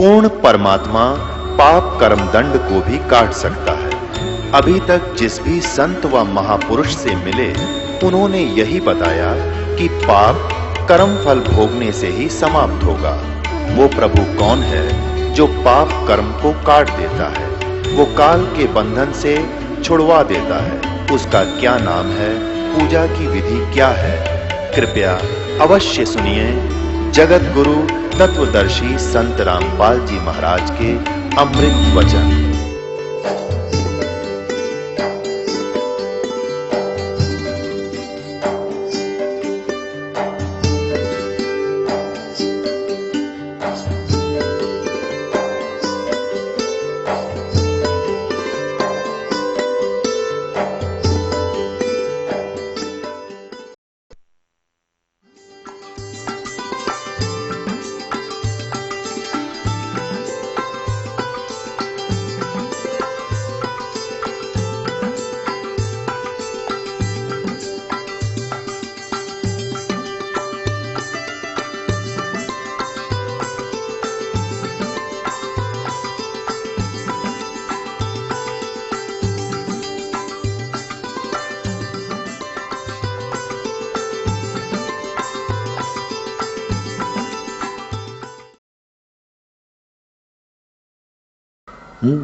पूर्ण परमात्मा पाप कर्म दंड को भी काट सकता है। अभी तक जिस भी संत व महापुरुष से मिले, उन्होंने यही बताया कि पाप कर्म फल भोगने से ही समाप्त होगा। वो प्रभु कौन है जो पाप कर्म को काट देता है, वो काल के बंधन से छुड़वा देता है। उसका क्या नाम है, पूजा की विधि क्या है? कृपया अवश्य सुनिए जगत गुरु तत्वदर्शी संत रामपाल जी महाराज के अमृत वचन।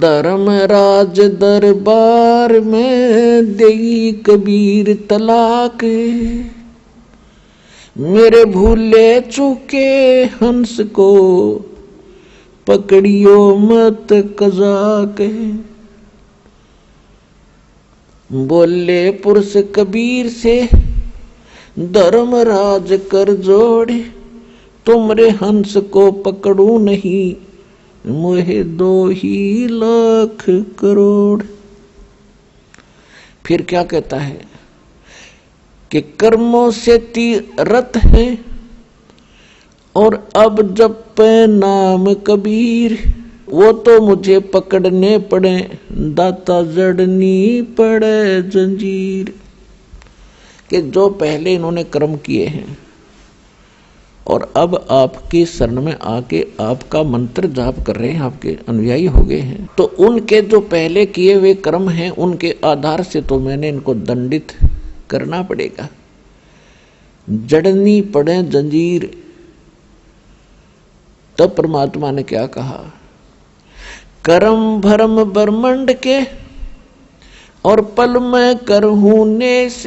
धर्मराज दरबार में देई कबीर तलाक, मेरे भूले चूके हंस को पकड़ियो मत कजाक। बोले पुरुष कबीर से धर्मराज कर जोड़े, तुमरे हंस को पकड़ू नहीं, मोहे 2 लाख करोड़। फिर क्या कहता है कि कर्मों से तीरथ है और अब जब पे नाम कबीर, वो तो मुझे पकड़ने पड़े, दाता जड़नी पड़े जंजीर। कि जो पहले इन्होंने कर्म किए हैं और अब आपकी शरण में आके आपका मंत्र जाप कर रहे हैं, आपके अनुयायी हो गए हैं, तो उनके जो पहले किए हुए कर्म हैं उनके आधार से तो मैंने इनको दंडित करना पड़ेगा, जड़नी पड़े जंजीर। तब परमात्मा ने क्या कहा, कर्म भरम ब्रह्मंड के और पल में करहूं नेस,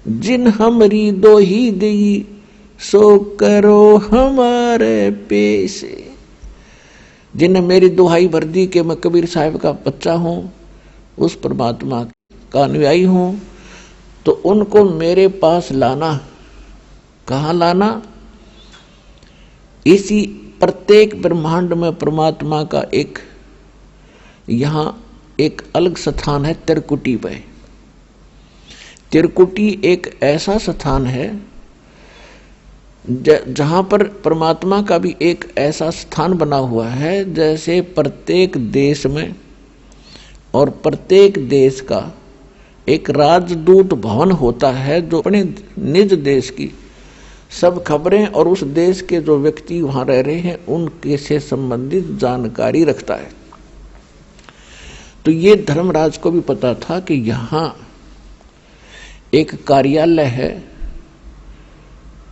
जिन हमरी दो ही दी सो करो हमारे पेश। जिन्हें मेरी दुहाई भर दी कि मैं कबीर साहब का बच्चा हूं, उस परमात्मा का अनुयायी हूं, तो उनको मेरे पास लाना। कहां लाना? इसी प्रत्येक ब्रह्मांड में परमात्मा का एक यहां एक अलग स्थान है, त्रिकुटी पे। त्रिकुटी एक ऐसा स्थान है जहां पर परमात्मा का भी एक ऐसा स्थान बना हुआ है जैसे प्रत्येक देश में और प्रत्येक देश का एक राजदूत भवन होता है जो अपने निज देश की सब खबरें और उस देश के जो व्यक्ति वहां रह रहे हैं उनके से संबंधित जानकारी रखता है। तो ये धर्मराज को भी पता था कि यहाँ एक कार्यालय है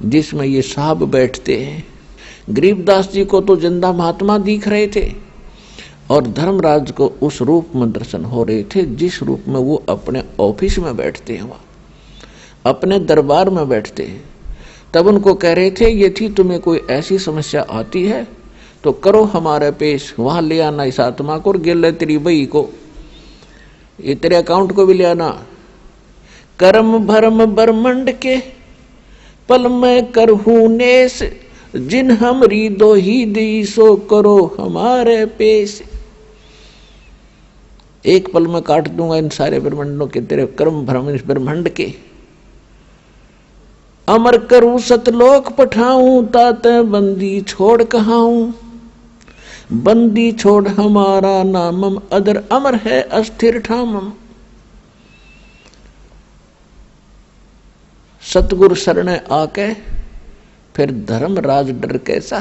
जिसमें ये साहब बैठते हैं। गरीबदास जी को तो जिंदा महात्मा दिख रहे थे और धर्मराज को उस रूप में दर्शन हो रहे थे जिस रूप में वो अपने ऑफिस में बैठते हैं, वहां अपने दरबार में बैठते हैं। तब उनको कह रहे थे, ये थी तुम्हें कोई ऐसी समस्या आती है तो करो हमारे पेश, वहां ले आना इस आत्मा को और गिले तेरी बई को, ये तेरे अकाउंट को भी ले आना। कर्म भरम ब्रह्मंड के पल में करहूं नेस, जिन हमरी दो ही दी सो करो हमारे पेश। एक पल में काट दूंगा इन सारे ब्रह्मांडों के तेरे कर्म भ्रम इस ब्रह्मांड के। अमर करूं सतलोक पठाऊं, ताते बंदी छोड़ कहाऊं, बंदी छोड़ हमारा नामम, अदर अमर है अस्थिर ठामम। सतगुरु शरण आके फिर धर्मराज डर कैसा।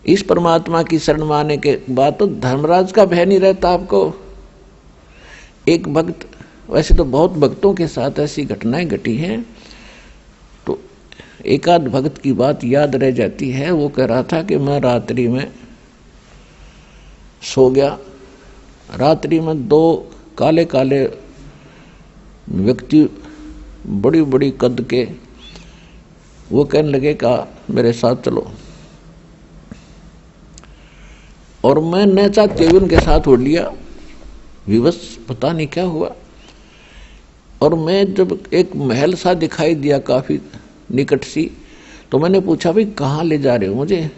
इस परमात्मा की शरण में आने के बाद तो धर्मराज का भय नहीं रहता आपको। एक भक्त, वैसे तो बहुत भक्तों के साथ ऐसी घटनाएं घटी हैं, तो एक आध भक्त की बात याद रह जाती है। वो कह रहा था कि मैं रात्रि में सो गया, रात्रि में दो काले काले व्यक्ति बड़ी बड़ी कद के, वो कहने लगे का मेरे साथ चलो, और मैं न चाहते हुए उनके साथ उड़ लिया। विवश पता नहीं क्या हुआ, और मैं जब एक महल सा दिखाई दिया काफी निकट सी, तो मैंने पूछा भाई कहाँ ले जा रहे हो मुझे?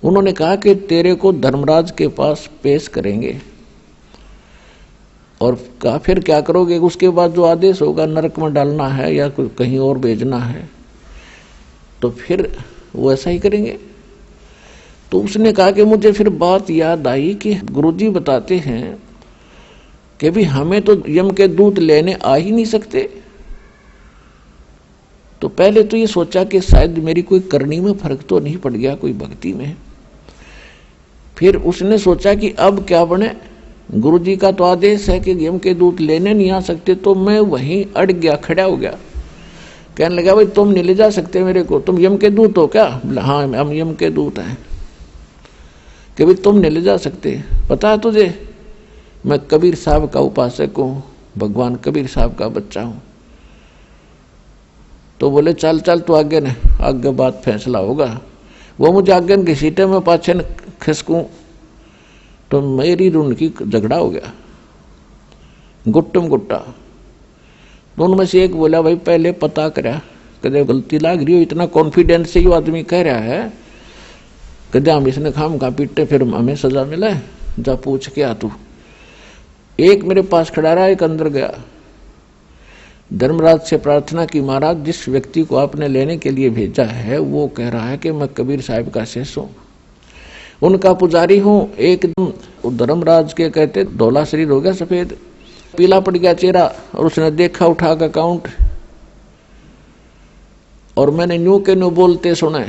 उन्होंने कहा कि तेरे को धर्मराज के पास पेश करेंगे, और कहा फिर क्या करोगे? उसके बाद जो आदेश होगा, नरक में डालना है या कहीं और भेजना है, तो फिर वो ऐसा ही करेंगे। तो उसने कहा कि मुझे फिर बात याद आई कि गुरुजी बताते हैं कि भी हमें तो यम के दूत लेने आ ही नहीं सकते। तो पहले तो ये सोचा कि शायद मेरी कोई करनी में फर्क तो नहीं पड़ गया, कोई भक्ति में। फिर उसने सोचा कि अब क्या बने, गुरुजी का तो आदेश है कि यम के दूत लेने नहीं आ सकते। तो मैं वहीं अड़ गया, खड़ा हो गया। कहने लगा भाई तुम नहीं ले जा सकते मेरे को, तुम यम के दूत हो क्या? हाँ हम यम के दूत हैं। कि भाई तुम नहीं ले जा सकते, पता है तुझे मैं कबीर साहब का उपासक हूँ, भगवान कबीर साहब का बच्चा हूँ। तो बोले चल चल तू आगे न, आगे बात फैसला होगा। वो मुझे आगे न घसीटे में पाछे न खिसकूं, तो मेरी उनकी झगड़ा हो गया, गुट्टम गुट्टा। तो उनमें से एक बोला भाई पहले पता करा, कदे गलती लाग रही हो, इतना कॉन्फिडेंस से ये आदमी कह रहा है, कदे हम इसने खाम खा पीटे फिर हमें सजा मिले, जा पूछ के आ तू। एक मेरे पास खड़ा रहा, एक अंदर गया। धर्मराज से प्रार्थना की, महाराज जिस व्यक्ति को आपने लेने के लिए भेजा है वो कह रहा है कि मैं कबीर साहब का शिष्य हूँ, उनका पुजारी हूँ। एकदम धर्मराज के कहते धौला शरीर हो गया, सफेद पीला पड़ गया चेहरा, और उसने देखा उठा का अकाउंट, और मैंने न्यू के न्यू बोलते सुने।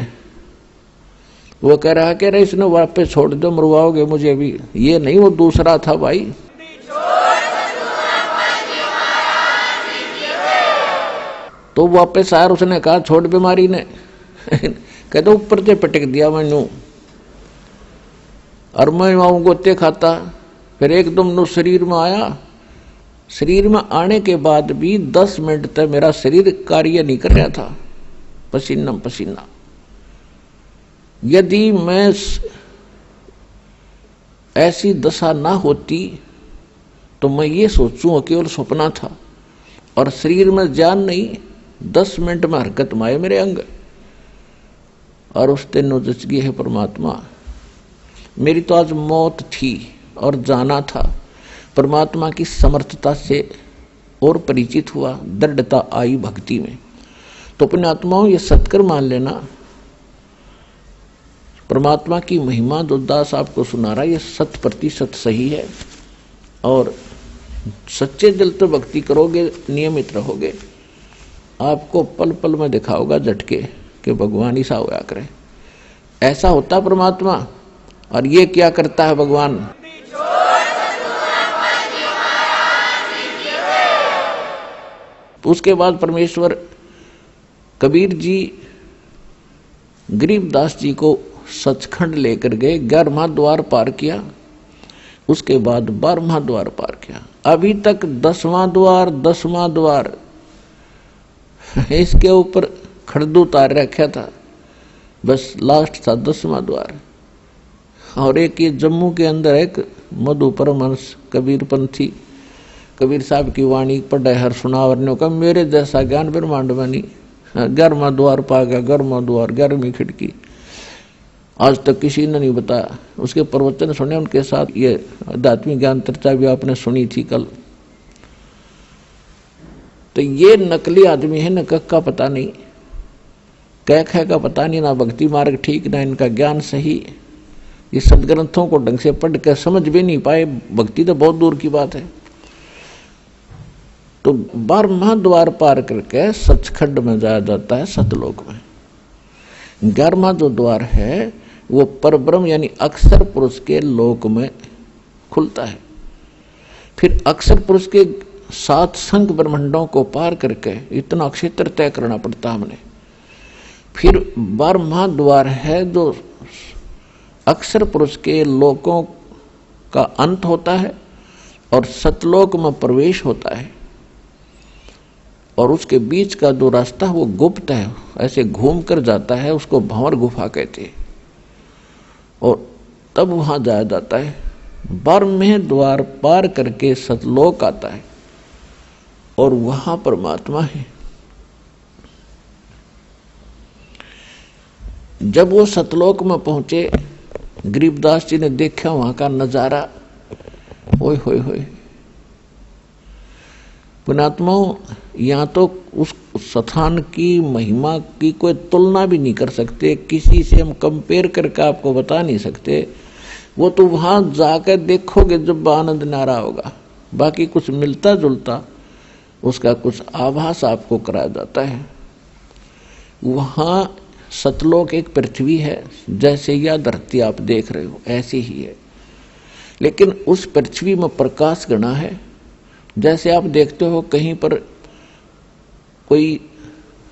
वो कह रहा है कि अरे इसने वापस छोड़ दो, मरवाओगे मुझे अभी। ये नहीं, वो दूसरा था भाई। तो वापस आया, उसने कहा छोड़ बीमारी ने कहते ऊपर से पटक दिया मैनू, और मैं वहां गोते खाता। फिर एकदम नो शरीर में आया। शरीर में आने के बाद भी 10 मिनट तक मेरा शरीर कार्य नहीं कर रहा था, पसीना पसीना। यदि मैं ऐसी दशा ना होती तो मैं ये सोचूं केवल सपना था, और शरीर में जान नहीं, 10 मिनट में हरकत में आए मेरे अंग। और उस दिन नोजच गई है परमात्मा, मेरी तो आज मौत थी और जाना था। परमात्मा की समर्थता से और परिचित हुआ, दृढ़ता आई भक्ति में। तो अपने आत्माओं ये सत्कर मान लेना, परमात्मा की महिमा जो दास आपको सुना रहा है ये 100% सही है। और सच्चे दिल तो भक्ति करोगे, नियमित रहोगे, आपको पल पल में दिखाओगा झटके कि भगवान ही सा होया करे। ऐसा होता परमात्मा। और ये क्या करता है भगवान? उसके बाद परमेश्वर कबीर जी गरीबदास जी को सचखंड लेकर गए, 11वां द्वार पार किया, उसके बाद 12वां द्वार पार किया। अभी तक 10वां द्वार इसके ऊपर खड़दू उतार रखा था, बस लास्ट था 10वां द्वार। और एक ये जम्मू के अंदर एक मधु परमहंस कबीर पंथी, कबीर साहब की वाणी पढ़े हर सुनावरने का, मेरे जैसा ज्ञान ब्रह्मांड में नहीं। 11वां द्वार पा गया, 11वां द्वार, 11वीं खिड़की। आज तक किसी ने नहीं बताया। उसके प्रवचन सुने, उनके साथ ये आध्यात्मिक ज्ञान चर्चा भी आपने सुनी थी कल। तो ये नकली आदमी है, न कख का पता नहीं, कह ख का पता नहीं, ना भक्ति मार्ग ठीक, ना इनका ज्ञान सही। ये सदग्रंथों को ढंग से पढ़ कर समझ भी नहीं पाए, भक्ति तो बहुत दूर की बात है। तो 12वां द्वार पार करके सचखंड में जाया जाता है, सतलोक में। 11वां जो द्वार है वो परब्रह्म यानी अक्षर पुरुष के लोक में खुलता है। फिर अक्षर पुरुष के 7 संख्य ब्रह्मांडों को पार करके इतना क्षेत्र तय करना पड़ता हमने। फिर 12वां द्वार है जो अक्षर पुरुष के लोकों का अंत होता है और सतलोक में प्रवेश होता है, और उसके बीच का जो रास्ता वो गुप्त है, ऐसे घूम कर जाता है, उसको भंवर गुफा कहते हैं, और तब वहां जाया जाता है। 12वें द्वार पार करके सतलोक आता है और वहां परमात्मा है। जब वो सतलोक में पहुंचे, गरीबदास जी ने देखा वहां का नजारा, ओए होए होए। पुण्यात्माओं, यहाँ तो उस स्थान की महिमा की कोई तुलना भी नहीं कर सकते, किसी से हम कंपेयर करके आपको बता नहीं सकते। वो तो वहां जाकर देखोगे जब आनंद नारा होगा। बाकी कुछ मिलता जुलता उसका कुछ आभास आपको कराया जाता है। वहां सतलोक एक पृथ्वी है, जैसे यह धरती आप देख रहे हो ऐसी ही है, लेकिन उस पृथ्वी में प्रकाश गणा है। जैसे आप देखते हो कहीं पर कोई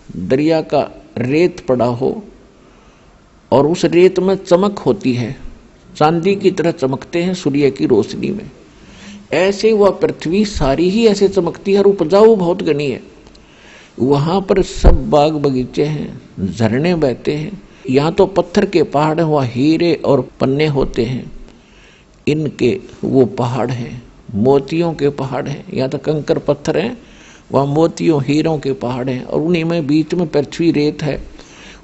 दरिया का रेत पड़ा हो और उस रेत में चमक होती है, चांदी की तरह चमकते हैं सूर्य की रोशनी में, ऐसे वह पृथ्वी सारी ही ऐसे चमकती है और उपजाऊ बहुत गणी है। वहां पर सब बाग बगीचे हैं, झरने बहते हैं। यहाँ तो पत्थर के पहाड़ हैं, वहाँ हीरे और पन्ने होते हैं, इनके वो पहाड़ हैं, मोतियों के पहाड़ हैं। यहाँ तो कंकर पत्थर हैं, वहाँ मोतियों हीरों के पहाड़ हैं, और उन्हीं में बीच में पृथ्वी रेत है,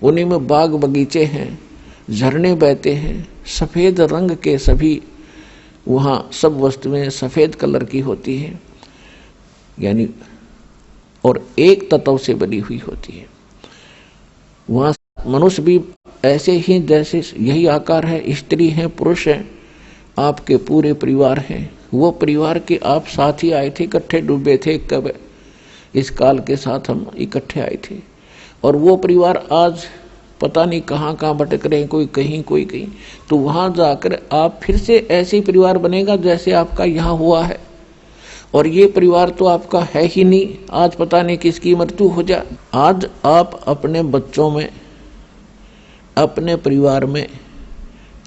उन्हीं में बाग बगीचे हैं, झरने बहते हैं, सफेद रंग के सभी वहाँ सब वस्तुएं सफेद कलर की होती हैं, यानी और एक तत्व से बनी हुई होती है। वहाँ मनुष्य भी ऐसे ही जैसे यही आकार है, स्त्री हैं, पुरुष हैं, आपके पूरे परिवार हैं। वो परिवार के आप साथ ही आए थे, इकट्ठे डूबे थे, कब इस काल के साथ हम इकट्ठे आए थे, और वो परिवार आज पता नहीं कहाँ कहाँ भटक रहे हैं, कोई कहीं कोई कहीं। तो वहाँ जाकर आप फिर से ऐसे परिवार बनेगा जैसे आपका यहाँ हुआ है, और ये परिवार तो आपका है ही नहीं, आज पता नहीं किसकी मृत्यु हो जाए। आज आप अपने बच्चों में, अपने परिवार में,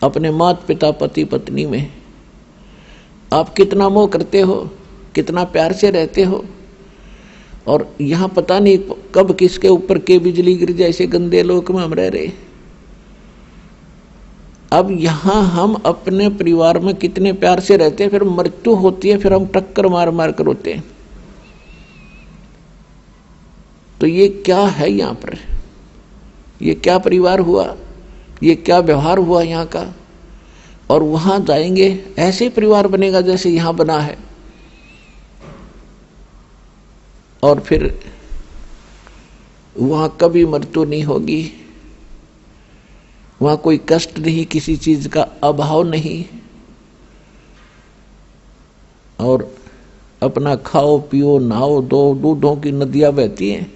अपने माता पिता पति पत्नी में आप कितना मोह करते हो, कितना प्यार से रहते हो, और यहाँ पता नहीं कब किसके ऊपर के बिजली गिर जाए, ऐसे गंदे लोक में हम रह रहे। अब यहाँ हम अपने परिवार में कितने प्यार से रहते हैं, फिर मृत्यु होती है, फिर हम टक्कर मार मार कर रोते हैं। तो ये क्या है यहाँ पर, ये क्या परिवार हुआ, ये क्या व्यवहार हुआ यहाँ का। और वहां जाएंगे ऐसे परिवार बनेगा जैसे यहां बना है, और फिर वहां कभी मृत्यु नहीं होगी, वहां कोई कष्ट नहीं, किसी चीज का अभाव नहीं, और अपना खाओ पियो नहाओ दो, दूधों की नदियां बहती हैं,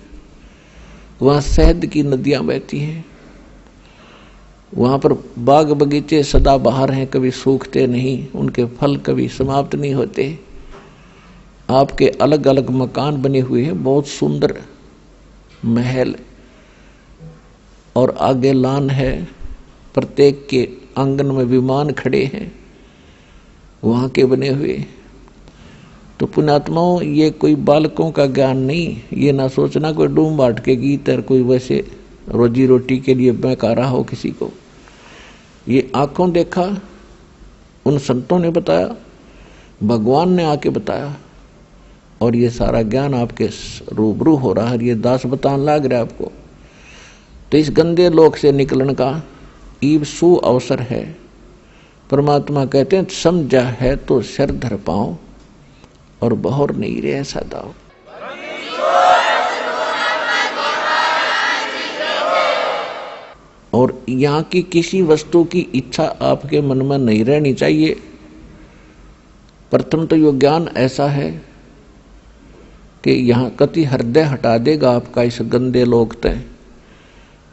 वहां शहद की नदियां बहती हैं, वहां पर बाग बगीचे सदा बहार हैं, कभी सूखते नहीं, उनके फल कभी समाप्त नहीं होते। आपके अलग अलग मकान बने हुए हैं, बहुत सुंदर महल, और आगे लान है, प्रत्येक के आंगन में विमान खड़े हैं वहां के बने हुए। तो पुण्यात्माओं, ये कोई बालकों का ज्ञान नहीं, ये ना सोचना कोई डूम बाट के गीत और कोई वैसे रोजी रोटी के लिए बहका रहा हो किसी को। ये आंखों देखा, उन संतों ने बताया, भगवान ने आके बताया, और ये सारा ज्ञान आपके रूबरू हो रहा है, ये दास बताने लग रहा है आपको। तो इस गंदे लोक से निकलने का ईब सु अवसर है। परमात्मा कहते हैं समझा है तो सिर धर पाओ और बहुर नहीं रे ऐसा दाओ। और यहाँ की किसी वस्तु की इच्छा आपके मन में नहीं रहनी चाहिए। प्रथम तो यो ज्ञान ऐसा है कि यहाँ कति हृदय हटा देगा आपका इस गंदे लोक तय।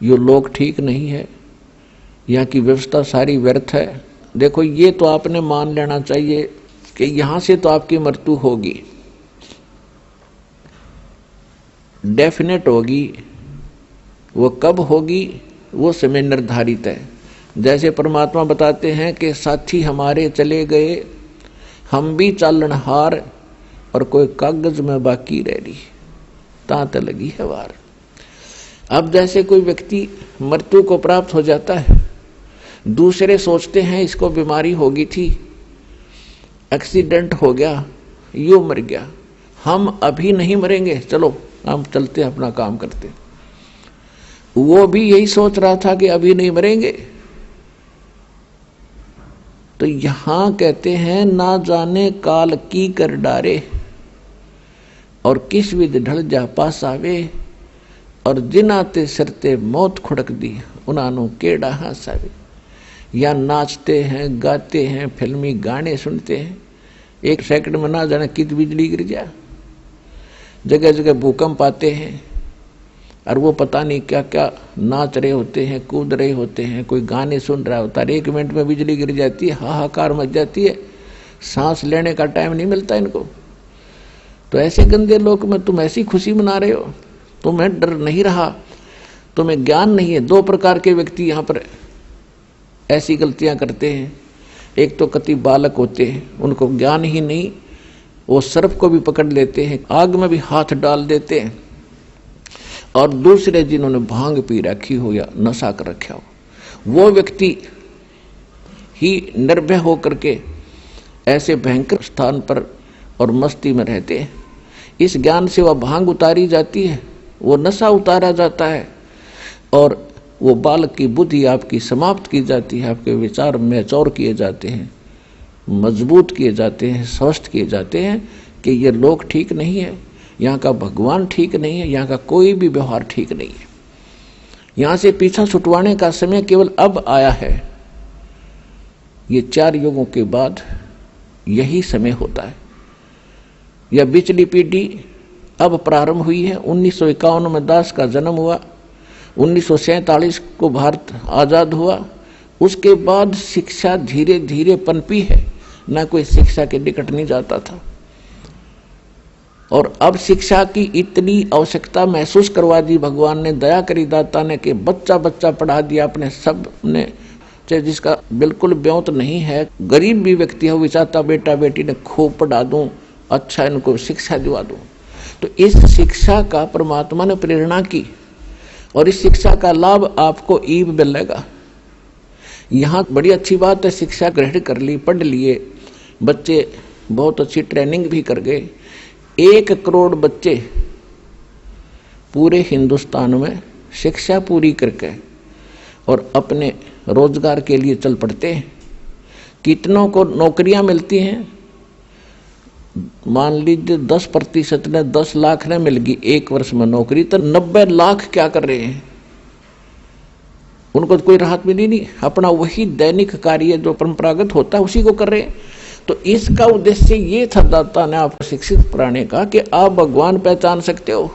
यो लोक ठीक नहीं है, यहाँ की व्यवस्था सारी व्यर्थ है। देखो ये तो आपने मान लेना चाहिए कि यहाँ से तो आपकी मृत्यु होगी, डेफिनेट होगी। वो कब होगी वो समय निर्धारित है। जैसे परमात्मा बताते हैं कि साथी हमारे चले गए, हम भी चालनहार, और कोई कागज में बाकी रह रही, तांत लगी है वार। अब जैसे कोई व्यक्ति मृत्यु को प्राप्त हो जाता है, दूसरे सोचते हैं इसको बीमारी होगी थी, एक्सीडेंट हो गया, यूं मर गया, हम अभी नहीं मरेंगे, चलो हम चलते अपना काम करते। वो भी यही सोच रहा था कि अभी नहीं मरेंगे। तो यहां कहते हैं ना जाने काल की कर डारे, और किस विध ढल जा पास आवे, और जिनाते सरते मौत खुड़क दी, उन्हानो केड़ा हंसावे। या नाचते हैं, गाते हैं, फिल्मी गाने सुनते हैं, एक सेकंड में ना जाने कित बिजली गिर जाए, जगह जगह भूकंप आते हैं, और वो पता नहीं क्या क्या नाच रहे होते हैं, कूद रहे होते हैं, कोई गाने सुन रहा होता है, 1 मिनट में बिजली गिर जाती है, हाहाकार मच जाती है, सांस लेने का टाइम नहीं मिलता इनको। तो ऐसे गंदे लोक में तुम ऐसी खुशी मना रहे हो, तुम्हें डर नहीं रहा, तुम्हें ज्ञान नहीं है। 2 प्रकार के व्यक्ति यहाँ पर ऐसी गलतियां करते हैं। एक तो कति बालक होते हैं, उनको ज्ञान ही नहीं, वो सर्प को भी पकड़ लेते हैं, आग में भी हाथ डाल देते हैं। और दूसरे जिन्होंने भांग पी रखी हो या नशा कर रखा हो, वो व्यक्ति ही निर्भय होकर के ऐसे भयंकर स्थान पर और मस्ती में रहते हैं। इस ज्ञान से वह भांग उतारी जाती है, वो नशा उतारा जाता है, और वो बालक की बुद्धि आपकी समाप्त की जाती है, आपके विचार मैच्योर किए जाते हैं, मजबूत किए जाते हैं, स्वस्थ किए जाते हैं कि ये लोग ठीक नहीं है, यहाँ का भगवान ठीक नहीं है, यहाँ का कोई भी व्यवहार ठीक नहीं है, यहाँ से पीछा छुटवाने का समय केवल अब आया है। ये 4 युगों के बाद यही समय होता है। यह बिचली पीढ़ी अब प्रारंभ हुई है। 1951 में दास का जन्म हुआ, 1947 को भारत आजाद हुआ। उसके बाद शिक्षा धीरे धीरे पनपी है, ना कोई शिक्षा के निकट नहीं जाता था। और अब शिक्षा की इतनी आवश्यकता महसूस करवा दी भगवान ने, दया करी दाता ने, कि बच्चा बच्चा पढ़ा दिया अपने सब ने, चाहे जिसका बिल्कुल ब्योत नहीं है, गरीब भी व्यक्ति है, वो चाहता बेटा बेटी ने खूब पढ़ा दूं, अच्छा इनको शिक्षा दिवा दूं। तो इस शिक्षा का परमात्मा ने प्रेरणा की, और इस शिक्षा का लाभ आपको ईब मिलेगा। यहाँ बड़ी अच्छी बात है, शिक्षा ग्रहण कर ली, पढ़ लिए बच्चे, बहुत अच्छी ट्रेनिंग भी कर गए। 1 करोड़ बच्चे पूरे हिंदुस्तान में शिक्षा पूरी करके और अपने रोजगार के लिए चल पड़ते हैं। कितनों को नौकरियां मिलती हैं? मान लीजिए 10% ने 10 लाख ने मिल गई 1 वर्ष में नौकरी, तो 90 लाख क्या कर रहे हैं? उनको तो कोई राहत मिली नहीं, अपना वही दैनिक कार्य जो परंपरागत होता है उसी को कर रहे हैं। तो इसका उद्देश्य ये था दाता ने आपको शिक्षित कराने का कि आप भगवान पहचान सकते हो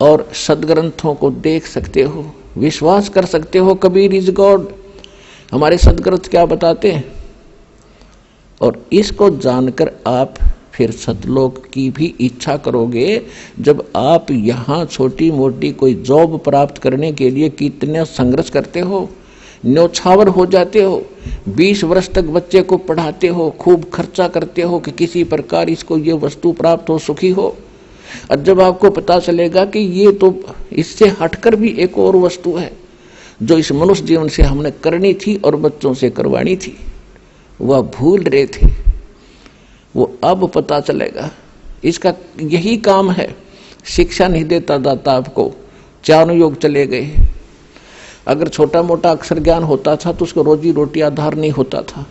और सदग्रंथों को देख सकते हो, विश्वास कर सकते हो। कबीर इज गॉड, हमारे सदग्रंथ क्या बताते हैं। और इसको जानकर आप फिर सतलोक की भी इच्छा करोगे। जब आप यहाँ छोटी मोटी कोई जॉब प्राप्त करने के लिए कितने संघर्ष करते हो, न्योछावर हो जाते हो, 20 वर्ष तक बच्चे को पढ़ाते हो, खूब खर्चा करते हो कि किसी प्रकार इसको ये वस्तु प्राप्त हो, सुखी हो। और जब आपको पता चलेगा कि ये तो इससे हटकर भी एक और वस्तु है जो इस मनुष्य जीवन से हमने करनी थी और बच्चों से करवानी थी, वह भूल रहे थे, वो अब पता चलेगा। इसका यही काम है। शिक्षा नहीं देता दाता आपको, 4 युग चले गए। अगर छोटा मोटा अक्षर ज्ञान होता था तो उसको रोजी रोटी आधार नहीं होता था।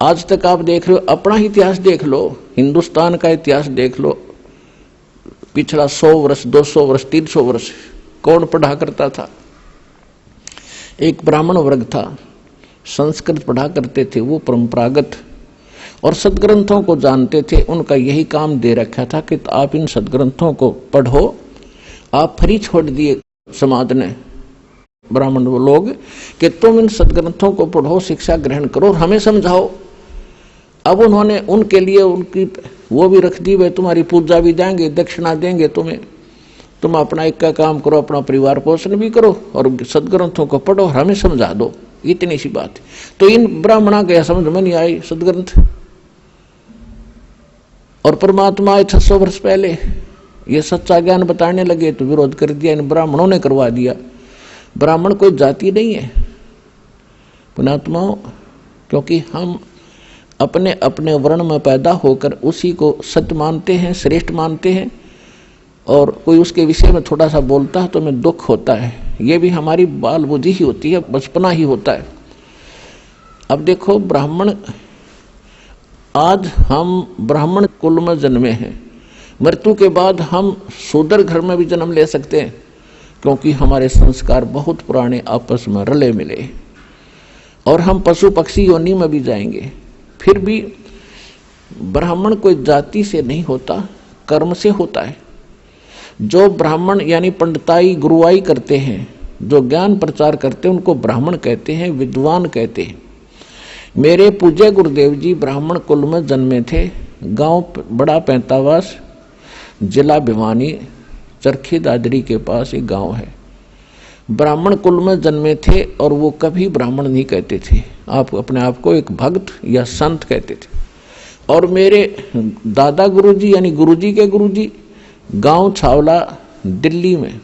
आज तक आप देख रहे हो, अपना इतिहास देख लो, हिंदुस्तान का इतिहास देख लो, पिछला 100 वर्ष 200 वर्ष 300 वर्ष कौन पढ़ा करता था? एक ब्राह्मण वर्ग था, संस्कृत पढ़ा करते थे, वो परंपरागत और सदग्रंथों को जानते थे। उनका यही काम दे रखा था कि आप इन सदग्रंथों को पढ़ो। आप फ्री छोड़ दिए समाज ने, ब्राह्मण वो लोग कि तुम इन सदग्रंथों को पढ़ो, शिक्षा ग्रहण करो और हमें समझाओ। अब उन्होंने उनके लिए उनकी वो भी रख दी, वे तुम्हारी पूजा भी देंगे, दक्षिणा देंगे तुम्हें, तुम अपना एक का काम करो, अपना परिवार पोषण भी करो और सदग्रंथों को पढ़ो और हमें समझा दो, इतनी सी बात है। तो इन ब्राह्मणों के समझ में नहीं आई सदग्रंथ। और परमात्मा आए 600 वर्ष पहले, ये सच्चा ज्ञान बताने लगे तो विरोध कर दिया, इन ब्राह्मणों ने करवा दिया। ब्राह्मण कोई जाति नहीं है पुणात्माओं, क्योंकि हम अपने अपने वर्ण में पैदा होकर उसी को सत्य मानते हैं, श्रेष्ठ मानते हैं, और कोई उसके विषय में थोड़ा सा बोलता है तो हमें दुख होता है। ये भी हमारी बाल बुद्धि ही होती है, बचपना ही होता है। अब देखो ब्राह्मण, आज हम ब्राह्मण कुल में जन्मे हैं, मृत्यु के बाद हम शूद्र घर में भी जन्म ले सकते हैं, क्योंकि हमारे संस्कार बहुत पुराने आपस में रले मिले, और हम पशु पक्षी योनि में भी जाएंगे। फिर भी ब्राह्मण कोई जाति से नहीं होता, कर्म से होता है। जो ब्राह्मण यानी पंडिताई गुरुआई करते हैं, जो ज्ञान प्रचार करते हैं, उनको ब्राह्मण कहते हैं, विद्वान कहते हैं। मेरे पूज्य गुरुदेव जी ब्राह्मण कुल में जन्मे थे। गांव बड़ा पैंतावास, जिला भिवानी, चरखी दादरी के पास एक गांव है। ब्राह्मण कुल में जन्मे थे और वो कभी ब्राह्मण नहीं कहते थे, आप अपने आप को एक भक्त या संत कहते थे। और मेरे दादा गुरुजी यानी गुरुजी के गुरुजी गांव छावला दिल्ली में,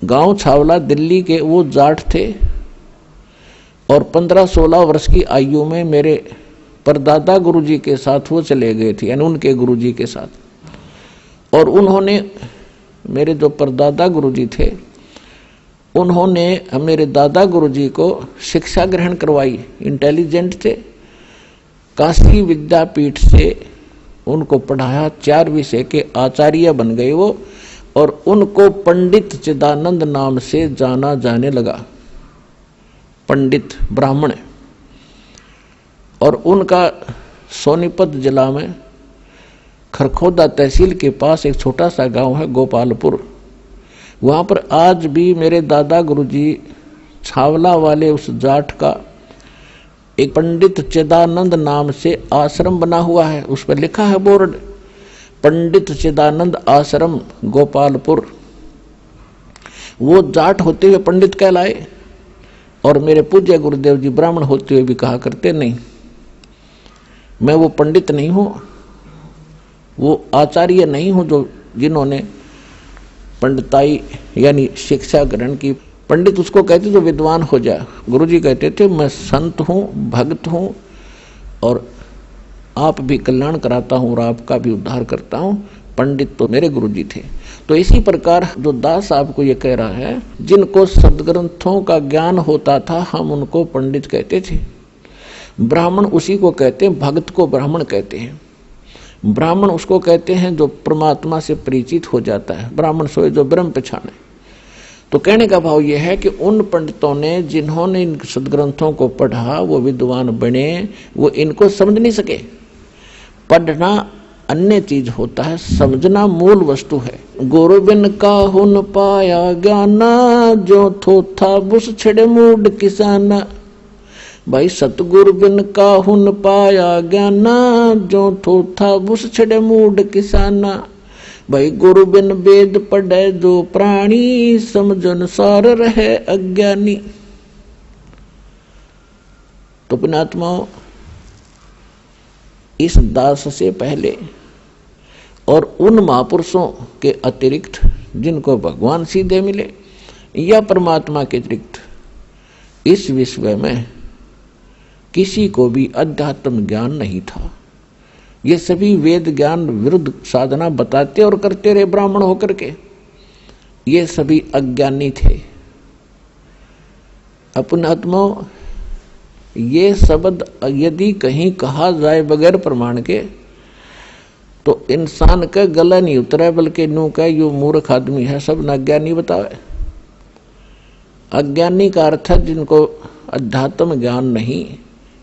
गांव छावला दिल्ली के वो जाट थे, और 15-16 वर्ष की आयु में मेरे परदादा गुरुजी के साथ वो चले गए थे, यानी उनके गुरुजी के साथ। और उन्होंने, मेरे जो परदादा गुरुजी थे, उन्होंने मेरे दादा गुरुजी को शिक्षा ग्रहण करवाई, इंटेलिजेंट थे। काशी विद्यापीठ से उनको पढ़ाया, 4 विषय के आचार्य बन गए वो, और उनको पंडित चिदानंद नाम से जाना जाने लगा। पंडित ब्राह्मण है। और उनका सोनीपत जिला में खरखोदा तहसील के पास एक छोटा सा गांव है गोपालपुर, वहां पर आज भी मेरे दादा गुरुजी छावला वाले उस जाट का एक पंडित चिदानंद नाम से आश्रम बना हुआ है, उस पर लिखा है बोर्ड, पंडित चिदानंद आश्रम गोपालपुर। वो जाट होते हुए पंडित कहलाए, और मेरे पूज्य गुरुदेव जी ब्राह्मण होते हुए भी कहा करते, नहीं मैं वो पंडित नहीं हूं, वो आचार्य नहीं हूं जो जिन्होंने पंडिताई यानी शिक्षा ग्रहण की। पंडित उसको कहते जो विद्वान हो जाए। गुरुजी कहते थे मैं संत हूं, भक्त हूं, और आप भी कल्याण कराता हूं और आपका भी उद्धार करता हूं। पंडित तो मेरे गुरुजी थे। तो इसी प्रकार जो दास आपको ये कह रहा है, जिनको सदग्रंथों का ज्ञान होता था हम उनको पंडित कहते थे। ब्राह्मण उसी को कहते हैं, भक्त को ब्राह्मण कहते हैं। ब्राह्मण उसको कहते हैं जो परमात्मा से परिचित हो जाता है, ब्राह्मण सोए जो ब्रह्म पहचाने। तो कहने का भाव यह है कि उन पंडितों ने जिन्होंने इन सदग्रंथों को पढ़ा वो विद्वान बने, वो इनको समझ नहीं सके। पढ़ना अन्य चीज होता है, समझना मूल वस्तु है। गुरु बिन काहू न पाया ज्ञाना, जो थोथा बुस छिड़े मूड किसाना। भाई सतगुरु बिन काहू न पाया ज्ञाना, जो थोथा बुस छिड़े मूड किसाना। भाई गुरु बिन वेद पढ़े जो प्राणी, समझन सार रहे अज्ञानी। तो पुण्यात्माओं, इस दास से पहले और उन महापुरुषों के अतिरिक्त जिनको भगवान सीधे मिले या परमात्मा के अतिरिक्त इस विश्व में किसी को भी अध्यात्म ज्ञान नहीं था। ये सभी वेद ज्ञान विरुद्ध साधना बताते और करते रहे ब्राह्मण होकर के। ये सभी अज्ञानी थे। पुण्यात्माओं, ये शब्द यदि कहीं कहा जाए बगैर प्रमाण के तो इंसान का गला नहीं उतरा, बल्कि नू का यो मूर्ख आदमी है, सब न अज्ञानी बतावे। अज्ञानी का अर्थ है जिनको अध्यात्म ज्ञान नहीं,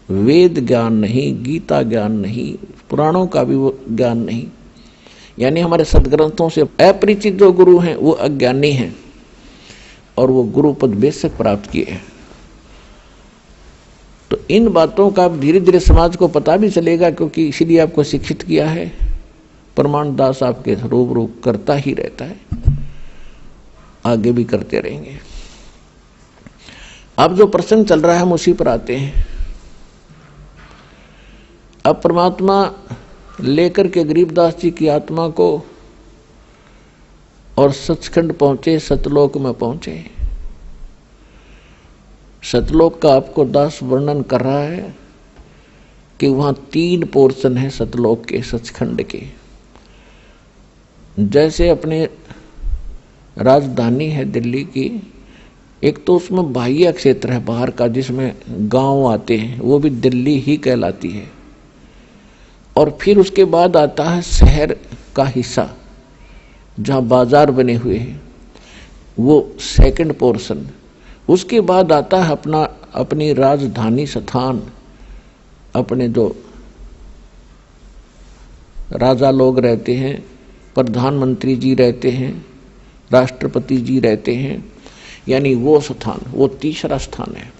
वेद ज्ञान नहीं, गीता ज्ञान नहीं, पुराणों का भी वो ज्ञान नहीं, यानी हमारे सदग्रंथों से अपरिचित जो गुरु हैं वो अज्ञानी हैं। और वो गुरु पद बेशक प्राप्त किए। तो इन बातों का धीरे धीरे समाज को पता भी चलेगा, क्योंकि इसीलिए आपको शिक्षित किया है। प्रमाण दास आपके रूबरू करता ही रहता है, आगे भी करते रहेंगे। अब जो प्रसंग चल रहा है हम उसी पर आते हैं। अब परमात्मा लेकर के गरीबदास जी की आत्मा को और सचखंड पहुंचे, सतलोक में पहुंचे। सतलोक का आपको दास वर्णन कर रहा है कि वहां 3 पोर्शन है सतलोक के, सचखंड के। जैसे अपने राजधानी है दिल्ली की, एक तो उसमें बाह्य क्षेत्र है बाहर का, जिसमें गांव आते हैं, वो भी दिल्ली ही कहलाती है। और फिर उसके बाद आता है शहर का हिस्सा जहां बाजार बने हुए हैं, वो सेकंड पोर्शन। उसके बाद आता है अपनी राजधानी स्थान, अपने जो राजा लोग रहते हैं, प्रधानमंत्री जी रहते हैं, राष्ट्रपति जी रहते हैं, यानी वो स्थान, वो तीसरा स्थान है।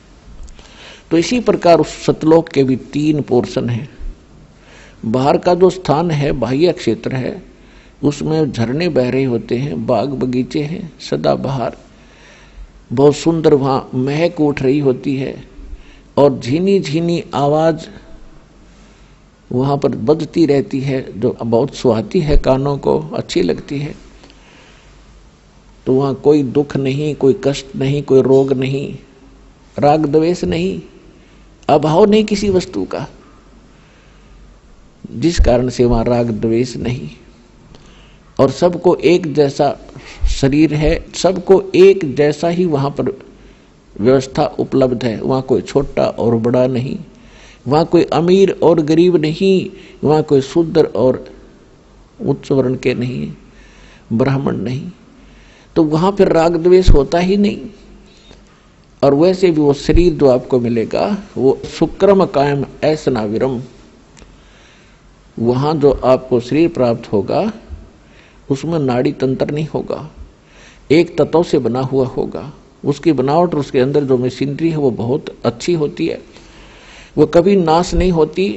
तो इसी प्रकार उस सतलोक के भी 3 पोर्शन हैं। बाहर का जो स्थान है, बाह्य क्षेत्र है, उसमें झरने बह रहे होते हैं, बाग बगीचे हैं सदाबहार, बहुत सुंदर वहाँ महक उठ रही होती है, और झीनी झीनी आवाज वहाँ पर बजती रहती है, जो बहुत सुहाती है, कानों को अच्छी लगती है। तो वहाँ कोई दुख नहीं, कोई कष्ट नहीं, कोई रोग नहीं, राग द्वेष नहीं, अभाव नहीं किसी वस्तु का, जिस कारण से वहाँ राग द्वेष नहीं। और सबको एक जैसा शरीर है, सबको एक जैसा ही वहाँ पर व्यवस्था उपलब्ध है। वहाँ कोई छोटा और बड़ा नहीं, वहाँ कोई अमीर और गरीब नहीं, वहाँ कोई शूद्र और उच्च वर्ण के नहीं, ब्राह्मण नहीं। तो वहाँ फिर राग द्वेष होता ही नहीं। और वैसे भी वो शरीर जो आपको मिलेगा वो शुक्रम कायम ऐसा विरम, वहाँ जो आपको शरीर प्राप्त होगा उसमें नाड़ी तंत्र नहीं होगा, एक तत्व से बना हुआ होगा। उसकी बनावट और उसके अंदर जो मशीनरी है वो बहुत अच्छी होती है, वो कभी नाश नहीं होती।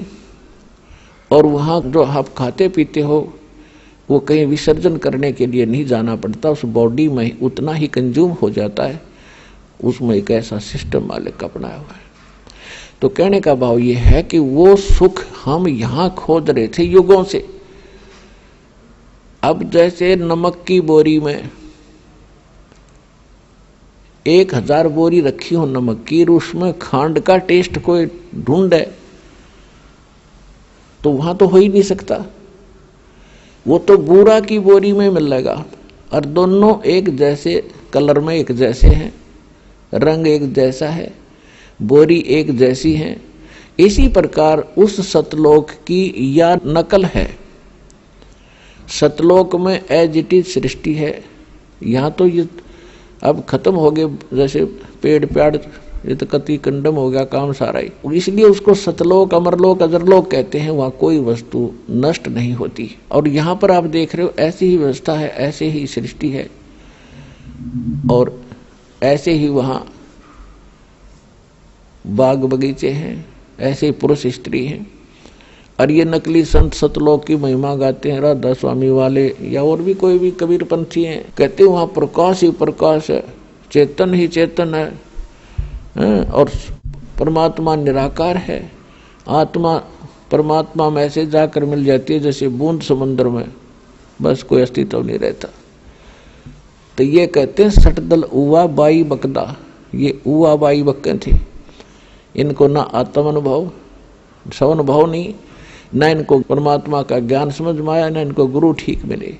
और वहाँ जो आप खाते पीते हो वो कहीं विसर्जन करने के लिए नहीं जाना पड़ता, उस बॉडी में उतना ही कंज्यूम हो जाता है। उसमें एक ऐसा सिस्टम मालिक का बनाया हुआ है। तो कहने का भाव ये है कि वो सुख हम यहाँ खोज रहे थे युगों से। अब जैसे नमक की बोरी में 1000 बोरी रखी हो नमक की, उसमें खांड का टेस्ट कोई ढूंढे तो वहां तो हो ही नहीं सकता। वो तो बूरा की बोरी में मिलेगा, और दोनों एक जैसे कलर में एक जैसे हैं, रंग एक जैसा है, बोरी एक जैसी है। इसी प्रकार उस सतलोक की या नकल है। सतलोक में एज इट इज सृष्टि है। यहाँ तो ये अब खत्म हो गए, जैसे पेड़ पेड़ ये तो कति कंडम हो गया काम सारा ही। इसलिए उसको सतलोक, अमरलोक, अजरलोक कहते हैं। वहाँ कोई वस्तु नष्ट नहीं होती। और यहाँ पर आप देख रहे हो ऐसी ही व्यवस्था है, ऐसे ही सृष्टि है, और ऐसे ही वहाँ बाग बगीचे हैं, ऐसे ही पुरुष स्त्री हैं। और ये नकली संत सतलोक की महिमा गाते हैं, राधा स्वामी वाले या और भी कोई भी कबीर पंथी हैं, कहते हैं वहाँ प्रकाश ही प्रकाश है, चेतन ही चेतन है, और परमात्मा निराकार है। आत्मा परमात्मा में ऐसे जाकर मिल जाती है जैसे बूंद समंदर में, बस कोई अस्तित्व नहीं रहता। तो ये कहते हैं सटदल उवा बाई बकदा, ये उवा बाई बक्के थे। इनको ना आत्म अनुभव, स्वानुभव नहीं, न इनको परमात्मा का ज्ञान समझ में आया, न इनको गुरु ठीक मिले,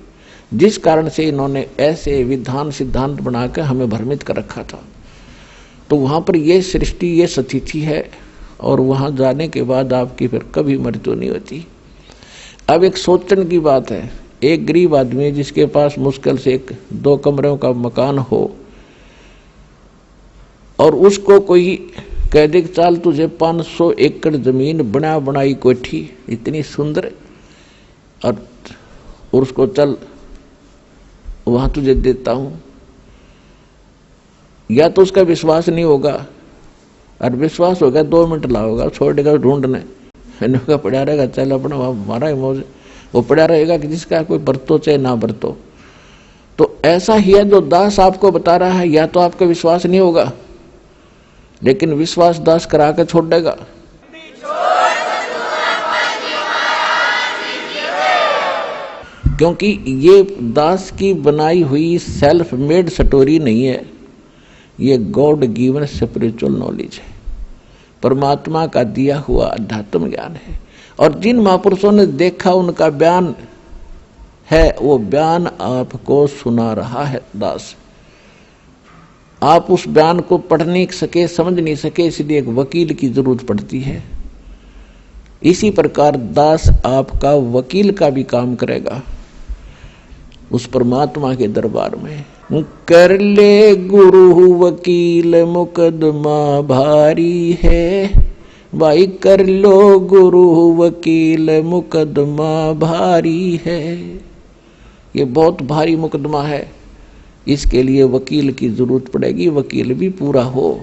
जिस कारण से इन्होंने ऐसे विधान सिद्धांत बनाकर हमें भ्रमित कर रखा था। तो वहाँ पर ये सृष्टि, ये स्थिति है, और वहाँ जाने के बाद आपकी फिर कभी मृत्यु नहीं होती। अब एक सोचने की बात है, एक गरीब आदमी जिसके पास मुश्किल से 1-2 कमरों का मकान हो, और उसको कोई कह दे चाल तुझे 500 एकड़ जमीन बना बनाई कोठी इतनी सुंदर, और उसको चल वहां तुझे देता हूं, या तो उसका विश्वास नहीं होगा, और विश्वास होगा 2 मिनट लाओगा, छोड़ देगा ढूंढने, इनका पड़ा रहेगा, चल अपना हमारा ही मौज, वो पड़ा रहेगा कि जिसका कोई बरतो चाहे ना बरतो। तो ऐसा ही है जो दास आपको बता रहा है, या तो आपका विश्वास नहीं होगा, लेकिन विश्वास दास करा के छोड़ देगा। क्योंकि ये दास की बनाई हुई सेल्फ मेड स्टोरी नहीं है, ये गॉड गिवन स्पिरिचुअल नॉलेज है, परमात्मा का दिया हुआ अध्यात्म ज्ञान है। और जिन महापुरुषों ने देखा उनका बयान है, वो बयान आपको सुना रहा है दास। आप उस बयान को पढ़ नहीं सके, समझ नहीं सके, इसलिए एक वकील की जरूरत पड़ती है। इसी प्रकार दास आपका वकील का भी काम करेगा उस परमात्मा के दरबार में। कर ले गुरु वकील मुकदमा भारी है, भाई कर लो गुरु वकील मुकदमा भारी है। ये बहुत भारी मुकदमा है, इसके लिए वकील की जरूरत पड़ेगी, वकील भी पूरा हो।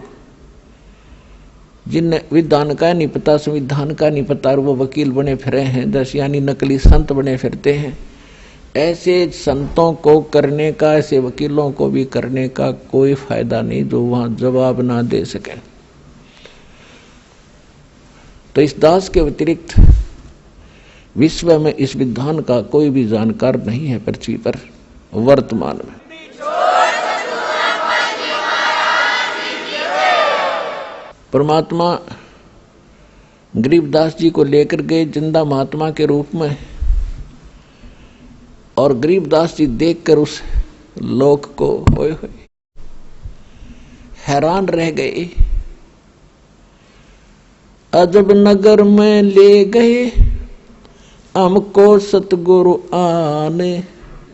जिन विधान का नहीं पता, संविधान का नहीं पता, और वो वकील बने फिरे हैं, दस यानी नकली संत बने फिरते हैं, ऐसे संतों को करने का, ऐसे वकीलों को भी करने का कोई फायदा नहीं जो वहां जवाब ना दे सके। तो इस दास के अतिरिक्त विश्व में इस विधान का कोई भी जानकार नहीं है पृथ्वी पर वर्तमान में। परमात्मा गरीबदास जी को लेकर गए जिंदा महात्मा के रूप में, और गरीबदास जी देखकर उस लोक को होए हैरान रह गए। अजब नगर में ले गए हमको सतगुरु आने,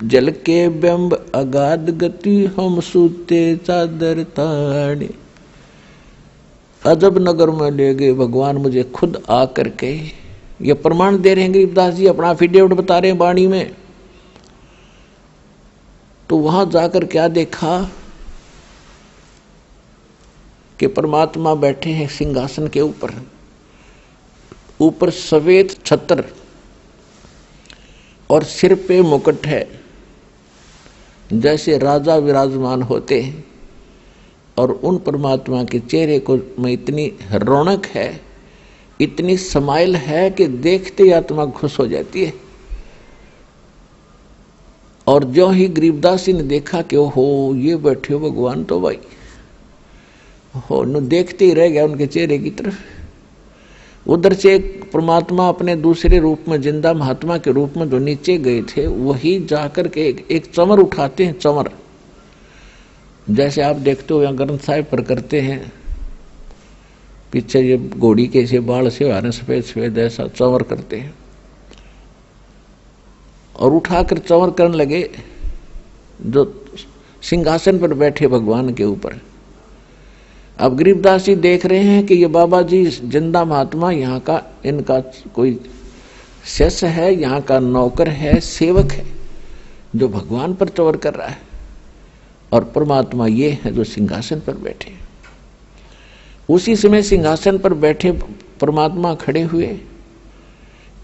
जल के बिंब अगाध गति हम सूते चादर ताने। अजब नगर में ले गए भगवान मुझे खुद आकर के, ये प्रमाण दे रहे हैं गरीबदास जी, अपना एफिडेविट बता रहे हैं वाणी में। तो वहां जाकर क्या देखा कि परमात्मा बैठे हैं सिंहासन के ऊपर, ऊपर सफेद छत्र और सिर पे मुकुट है, जैसे राजा विराजमान होते हैं। और उन परमात्मा के चेहरे को में इतनी रौनक है, इतनी समाइल है कि देखते ही आत्मा खुश हो जाती है। और जो ही गरीबदास जी ने देखा कि ओहो ये बैठे हो भगवान, तो भाई हो न देखते ही रह गया उनके चेहरे की तरफ। उधर से एक परमात्मा अपने दूसरे रूप में, जिंदा महात्मा के रूप में जो नीचे गए थे, वही जाकर के एक चमर उठाते हैं, चमर जैसे आप देखते हो यहाँ ग्रंथ साहिब पर करते हैं, पीछे ये घोड़ी के से बाल से आ रहे सफेद सफेद, ऐसा चंवर करते हैं। और उठाकर चंवर करने लगे जो सिंहासन पर बैठे भगवान के ऊपर। अब गरीबदास जी देख रहे हैं कि ये बाबा जी जिंदा महात्मा यहाँ का, इनका कोई शिष्य है, यहाँ का नौकर है, सेवक है, जो भगवान पर चंवर कर रहा है। और परमात्मा ये है जो सिंहासन पर बैठे। उसी समय सिंहासन पर बैठे परमात्मा खड़े हुए,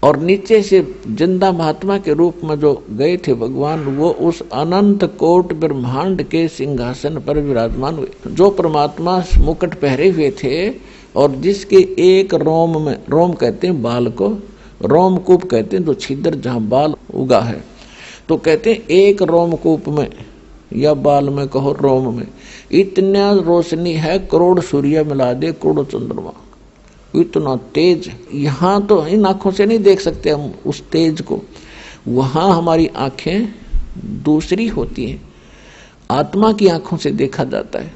और नीचे से जिंदा महात्मा के रूप में जो गए थे भगवान, वो उस अनंत कोट ब्रह्मांड के सिंहासन पर विराजमान हुए। जो परमात्मा मुकुट पहरे हुए थे और जिसके एक रोम में, रोम कहते हैं बाल को, रोमकूप कहते हैं जो छिद्र जहाँ बाल उगा है, तो कहते हैं एक रोमकूप में या बाल में कहो रोम में इतना रोशनी है, करोड़ सूर्य मिला दे करोड़ चंद्रमा, इतना तेज। यहाँ तो इन आंखों से नहीं देख सकते हम उस तेज को, वहाँ हमारी आंखें दूसरी होती हैं, आत्मा की आंखों से देखा जाता है,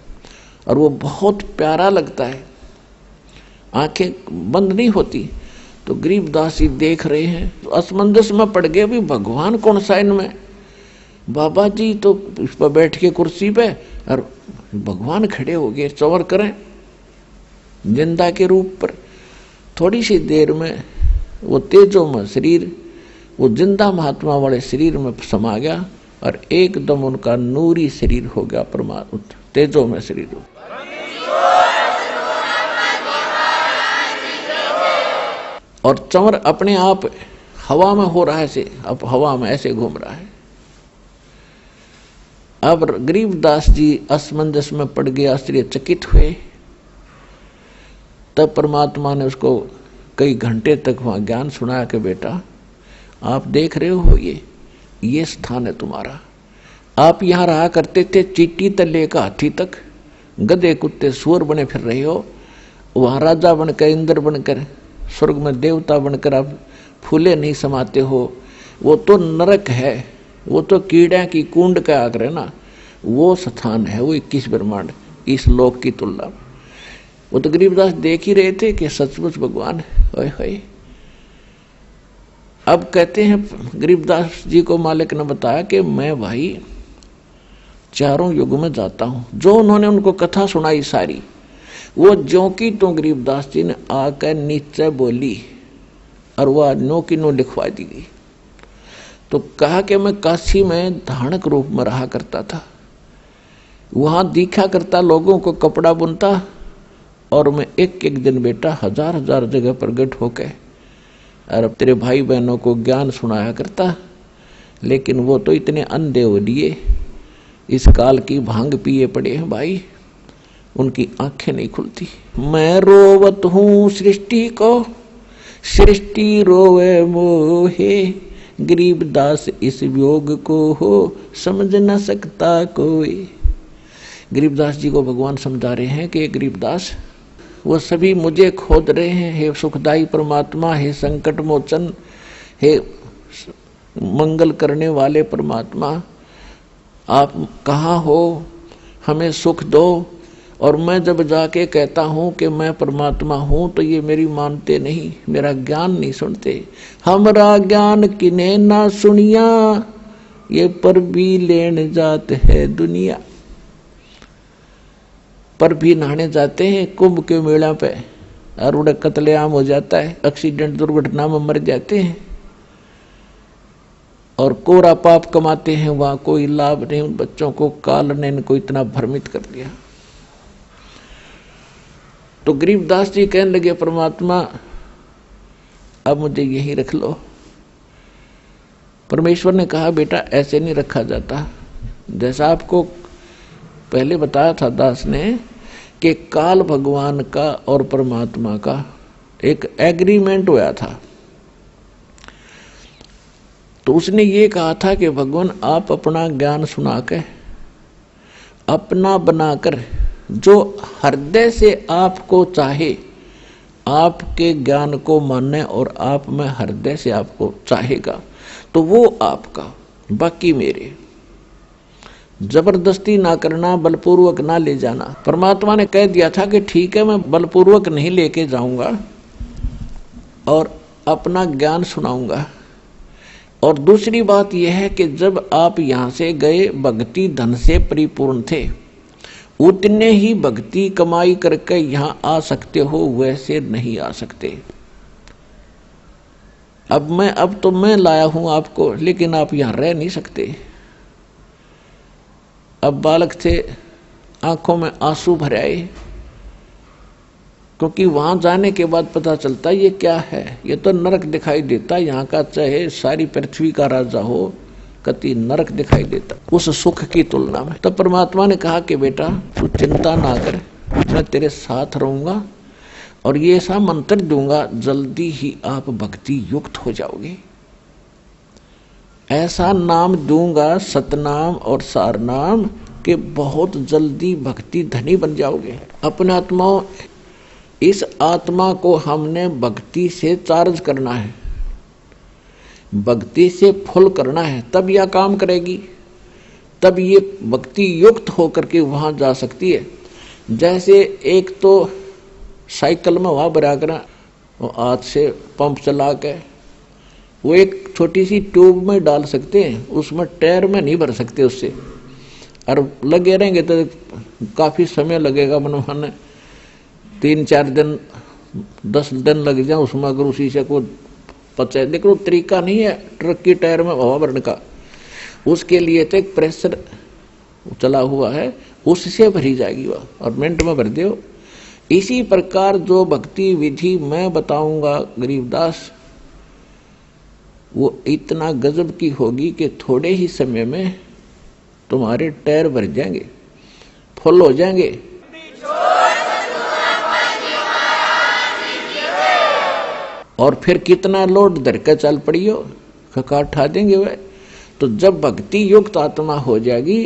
और वो बहुत प्यारा लगता है, आंखें बंद नहीं होती। तो गरीबदास जी देख रहे हैं, तो असमंजस में पड़ गए, भी भगवान कौन सा इनमें, बाबा जी तो इस पर बैठ के कुर्सी पे, और भगवान खड़े हो गए चंवर करें जिंदा के रूप पर। थोड़ी सी देर में वो तेजो में शरीर, वो जिंदा महात्मा वाले शरीर में समा गया, और एकदम उनका नूरी शरीर हो गया, परमात्मा तेजो में शरीर हो। और चंवर अपने आप हवा में हो रहा है से, अब हवा में ऐसे घूम रहा है। अब गरीबदास जी असमंजस में पड़ गए, आश्चर्यचकित हुए। तब परमात्मा ने उसको कई घंटे तक वहां ज्ञान सुनाया कि बेटा आप देख रहे हो ये स्थान है तुम्हारा। आप यहाँ रहा करते थे, चींटी तले का हाथी तक, गधे कुत्ते सुअर बने फिर रहे हो। वहां राजा बनकर, इंद्र बनकर, स्वर्ग में देवता बनकर आप फूले नहीं समाते हो। वो तो नरक है, वो तो कीड़े की कुंड का आग्रह ना, वो स्थान है वो 21 ब्रह्मांड इस लोक की तुलना में। वो तो गरीबदास देख ही रहे थे कि सचमुच भगवान है। अब कहते हैं गरीबदास जी को मालिक ने बताया कि मैं भाई चारों युग में जाता हूं। जो उन्होंने उनको कथा सुनाई सारी, वो ज्यों की तो गरीबदास जी ने आकर नीचे बोली और वह नो की नो लिखवा दी गई। तो कहा कि मैं काशी में धानक रूप में रहा करता था, वहां दिखा करता, लोगों को कपड़ा बुनता, और मैं एक एक दिन बेटा हजार हजार जगह प्रगट होकर और अब तेरे भाई बहनों को ज्ञान सुनाया करता। लेकिन वो तो इतने अंधे हो लिए, इस काल की भांग पिए पड़े हैं भाई, उनकी आंखें नहीं खुलती। मैं रोवत हूँ सृष्टि को, सृष्टि रोवे मोहे, गरीबदास इस योग को हो समझ न सकता कोई। गरीबदास जी को भगवान समझा रहे हैं कि गरीबदास वो सभी मुझे खोद रहे हैं। हे सुखदाई परमात्मा, हे संकट मोचन, हे मंगल करने वाले परमात्मा, आप कहाँ हो, हमें सुख दो। और मैं जब जाके कहता हूँ कि मैं परमात्मा हूँ तो ये मेरी मानते नहीं, मेरा ज्ञान नहीं सुनते। हमरा ज्ञान किने ना सुनिया, ये पर भी लेने जाते है दुनिया। पर भी नहाने जाते हैं कुंभ के मेला पे और उन्हें कत्लेआम हो जाता है, एक्सीडेंट दुर्घटना में मर जाते हैं और कोरा पाप कमाते हैं, वहां कोई लाभ नहीं। उन बच्चों को काल ने इनको इतना भ्रमित कर दिया। तो गरीबदास जी कहने लगे परमात्मा अब मुझे यही रख लो। परमेश्वर ने कहा बेटा ऐसे नहीं रखा जाता। जैसा आपको पहले बताया था दास ने कि काल भगवान का और परमात्मा का एक एग्रीमेंट हुआ था। तो उसने ये कहा था कि भगवान आप अपना ज्ञान सुना के अपना बनाकर जो हृदय से आपको चाहे, आपके ज्ञान को माने और आप में हृदय से आपको चाहेगा तो वो आपका, बाकी मेरे। जबरदस्ती ना करना, बलपूर्वक ना ले जाना। परमात्मा ने कह दिया था कि ठीक है मैं बलपूर्वक नहीं लेके जाऊंगा और अपना ज्ञान सुनाऊंगा। और दूसरी बात यह है कि जब आप यहां से गए भक्ति धन से परिपूर्ण थे, उतने ही भक्ति कमाई करके यहां आ सकते हो, वैसे नहीं आ सकते। अब तो मैं लाया हूं आपको, लेकिन आप यहां रह नहीं सकते। अब बालक थे, आंखों में आंसू भर आए, क्योंकि वहां जाने के बाद पता चलता ये क्या है, ये तो नरक दिखाई देता। यहाँ का चाहे सारी पृथ्वी का राजा हो, कति नरक दिखाई देता उस सुख की तुलना में। तब परमात्मा ने कहा कि बेटा तू चिंता ना कर, मैं तेरे साथ रहूंगा और ये ऐसा मंत्र दूंगा जल्दी ही आप भक्ति युक्त हो जाओगे। ऐसा नाम दूंगा सतनाम और सारनाम कि बहुत जल्दी भक्ति धनी बन जाओगे। अपने आत्माओं, इस आत्मा को हमने भक्ति से चार्ज करना है, भक्ति से फुल करना है, तब यह काम करेगी, तब ये भक्ति युक्त होकर के वहां जा सकती है। जैसे एक तो साइकिल में हवा भरा कर हाथ से पंप चला के वो एक छोटी सी ट्यूब में डाल सकते हैं, उसमें टायर में नहीं भर सकते उससे, और लगे रहेंगे तो काफी समय लगेगा। मनमाने 3-4 दिन 10 दिन लग जाए उसमें, अगर उसी से को पचा। लेकिन वो तरीका नहीं है ट्रक की टायर में हवा भरने का। उसके लिए तो एक प्रेशर चला हुआ है, उससे भरी जाएगी वह, और मिनट में भर दो। इसी प्रकार जो भक्ति विधि मैं बताऊंगा गरीबदास, वो इतना गजब की होगी कि थोड़े ही समय में तुम्हारे टायर भर जाएंगे, फुल हो जाएंगे। और फिर कितना लोड धर के चल पड़ी हो, खका उठा देंगे वह। तो जब भक्ति युक्त आत्मा हो जाएगी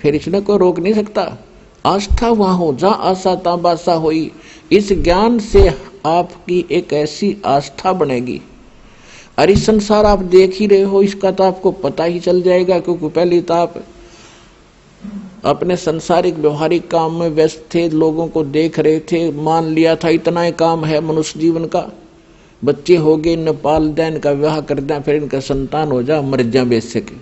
फिर इसने कोई रोक नहीं सकता। आस्था वहां हो जहां आशा ता बासा होई। इस ज्ञान से आपकी एक ऐसी आस्था बनेगी, अरे संसार आप देख ही रहे हो, इसका तो आपको पता ही चल जाएगा, क्योंकि पहले तो आप अपने संसारिक व्यवहारिक काम में व्यस्त थे, लोगों को देख रहे थे, मान लिया था इतना ही काम है मनुष्य जीवन का, बच्चे हो गए, इन्हें पाल दें, इनका विवाह कर दें, फिर इनका संतान हो जा, मर जा बेच सके,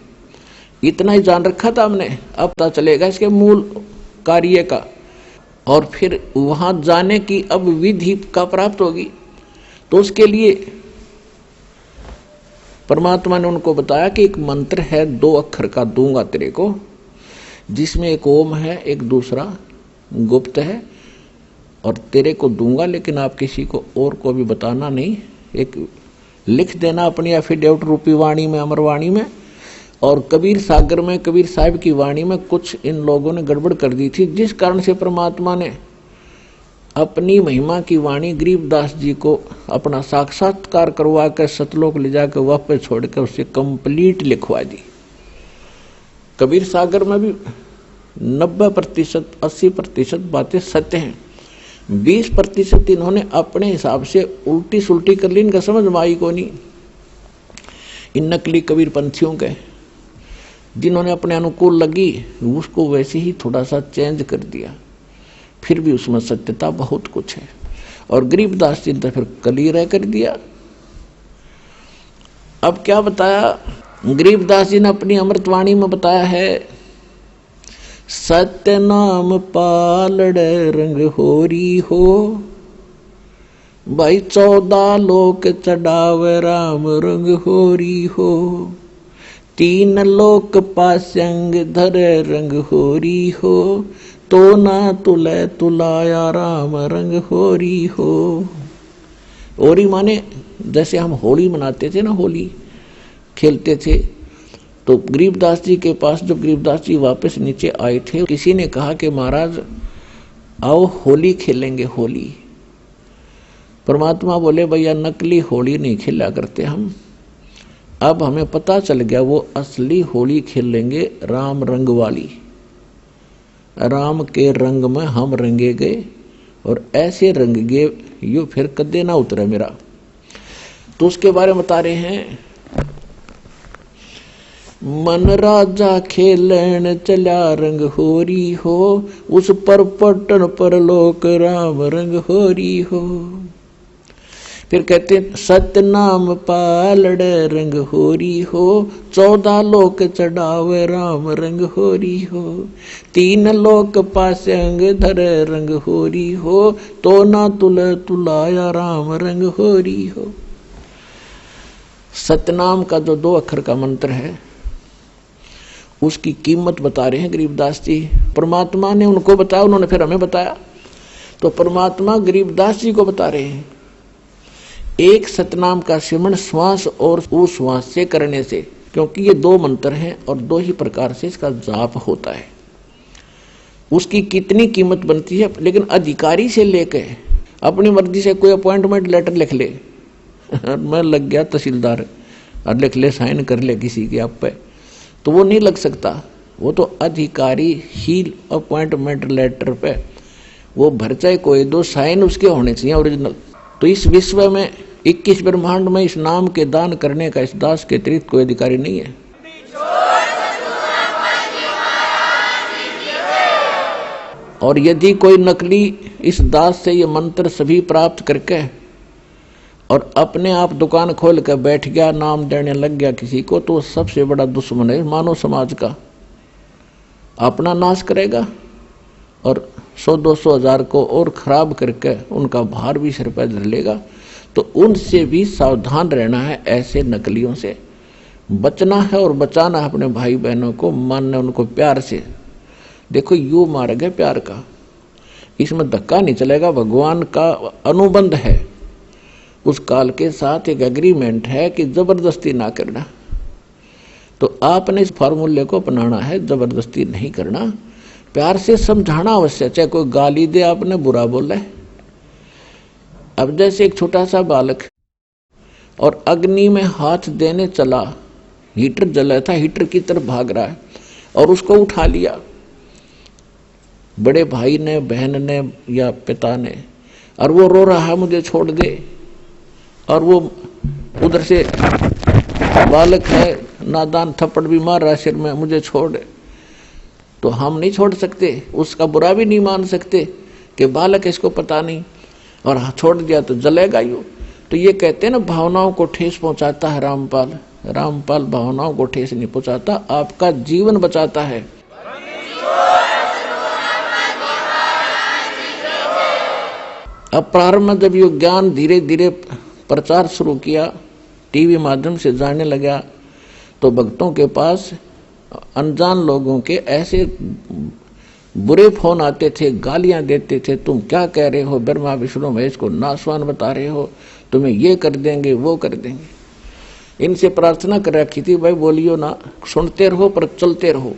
इतना ही जान रखा था हमने। अब पता चलेगा इसके मूल कार्य का, और फिर वहां जाने की अब विधि का प्राप्त होगी। तो उसके लिए परमात्मा ने उनको बताया कि एक मंत्र है 2 अक्षर का, दूंगा तेरे को, जिसमें एक ओम है, एक दूसरा गुप्त है, और तेरे को दूंगा, लेकिन आप किसी को और को भी बताना नहीं। एक लिख देना अपनी एफिडेविट रूपी वाणी में, अमरवाणी में। और कबीर सागर में, कबीर साहिब की वाणी में कुछ इन लोगों ने गड़बड़ कर दी थी, जिस कारण से परमात्मा ने अपनी महिमा की वाणी गरीबदास जी को अपना साक्षात्कार करवा कर सतलोक ले जाकर वापस छोड़कर उसे कंप्लीट लिखवा दी। कबीर सागर में भी 90% 80% बातें सत्य हैं, 20% इन्होंने अपने हिसाब से उल्टी सुल्टी कर ली, इनका समझ में आई को नहीं। इन नकली कबीर पंथियों के जिन्होंने अपने अनुकूल लगी उसको वैसे ही थोड़ा सा चेंज कर दिया, फिर भी उसमें सत्यता बहुत कुछ है। और गरीबदास जी ने फिर क्लियर कर दिया। अब क्या बताया गरीबदास जी ने अपनी अमृतवाणी में बताया है, सत्य नाम पालड़ रंग होरी हो, भाई 14 लोक चढ़ावे राम रंग होरी हो, 3 लोक पासंग धरे रंग होरी हो, तो ना तुले तुलाया राम रंग होरी हो। होरी माने जैसे हम होली मनाते थे ना, होली खेलते थे, तो गरीबदास जी के पास जब गरीबदास जी वापस नीचे आए थे, किसी ने कहा कि महाराज आओ होली खेलेंगे, होली। परमात्मा बोले भैया नकली होली नहीं खेला करते हम, अब हमें पता चल गया वो असली होली खेलेंगे, राम रंग वाली, राम के रंग में हम रंगे गए और ऐसे रंग गए यो फिर कदे ना उतरे मेरा। तो उसके बारे में बता रहे हैं, मन राजा खेलन चला रंग होरी हो, उस पर पटन पर लोक राम रंग होरी हो। फिर कहते सत्य नाम पालड़ रंग होरी हो, 14 लोक चढ़ावे राम रंग होरी हो, 3 लोक पासंग धरे रंग होरी हो, तो ना तुल तुलाया राम रंग होरी हो। सतनाम का जो 2 अक्षर का मंत्र है उसकी कीमत बता रहे हैं गरीबदास जी। परमात्मा ने उनको बताया, उन्होंने फिर हमें बताया, तो परमात्मा गरीबदास जी को बता रहे हैं एक सतनाम का सिमरण श्वास और उश्वास से करने से, क्योंकि ये 2 मंत्र हैं और 2 ही प्रकार से इसका जाप होता है। उसकी कितनी कीमत बनती है, लेकिन अधिकारी से लेके अपनी मर्जी से कोई अपॉइंटमेंट लेटर लिख ले मैं लग गया तहसीलदार और लिख ले, साइन कर ले किसी के आप पे, तो वो नहीं लग सकता। वो तो अधिकारी ही अपॉइंटमेंट लेटर पे वो भर चाहे कोई, 2 साइन उसके होने चाहिए ओरिजिनल। तो इस विश्व में 21 ब्रह्मांड में इस नाम के दान करने का इस दास के अतिरिक्त कोई अधिकारी नहीं है। और यदि कोई नकली इस दास से ये मंत्र सभी प्राप्त करके और अपने आप दुकान खोल कर बैठ गया, नाम देने लग गया किसी को, तो सबसे बड़ा दुश्मन है मानव समाज का। अपना नाश करेगा और 100-200 हजार को और खराब करके उनका भार भी सिर पर धर लेगा। तो उनसे भी सावधान रहना है, ऐसे नकलियों से बचना है और बचाना है अपने भाई बहनों को, मानना उनको प्यार से। देखो यू मार्ग है प्यार का, इसमें धक्का नहीं चलेगा। भगवान का अनुबंध है, उस काल के साथ एक एग्रीमेंट है कि जबरदस्ती ना करना। तो आपने इस फॉर्मूले को अपनाना है, जबरदस्ती नहीं करना, प्यार से समझाना अवश्य। चाहे कोई गाली दे, आपने बुरा बोला है। अब जैसे एक छोटा सा बालक और अग्नि में हाथ देने चला, हीटर जला था, हीटर की तरफ भाग रहा है और उसको उठा लिया बड़े भाई ने, बहन ने या पिता ने, और वो रो रहा है मुझे छोड़ दे, और वो उधर से बालक है नादान थप्पड़ भी मार रहा सिर में, मुझे छोड़। तो हम नहीं छोड़ सकते, उसका बुरा भी नहीं मान सकते कि बालक इसको पता नहीं और छोड़ दिया तो जलेगा यूं। तो ये कहते हैं ना, भावनाओं को ठेस पहुंचाता है रामपाल। रामपाल भावनाओं को ठेस नहीं पहुंचाता, आपका जीवन बचाता है। अब प्रारंभ में जब ये ज्ञान धीरे धीरे प्रचार शुरू किया, टीवी माध्यम से जाने लगा, तो भक्तों के पास अनजान लोगों के ऐसे बुरे फोन आते थे, गालियां देते थे, तुम क्या कह रहे हो, ब्रह्मा विष्णु महेश को नासवान बता रहे हो, तुम्हें ये कर देंगे वो कर देंगे। इनसे प्रार्थना कर रखी थी, भाई बोलियो ना, सुनते रहो पर चलते रहो।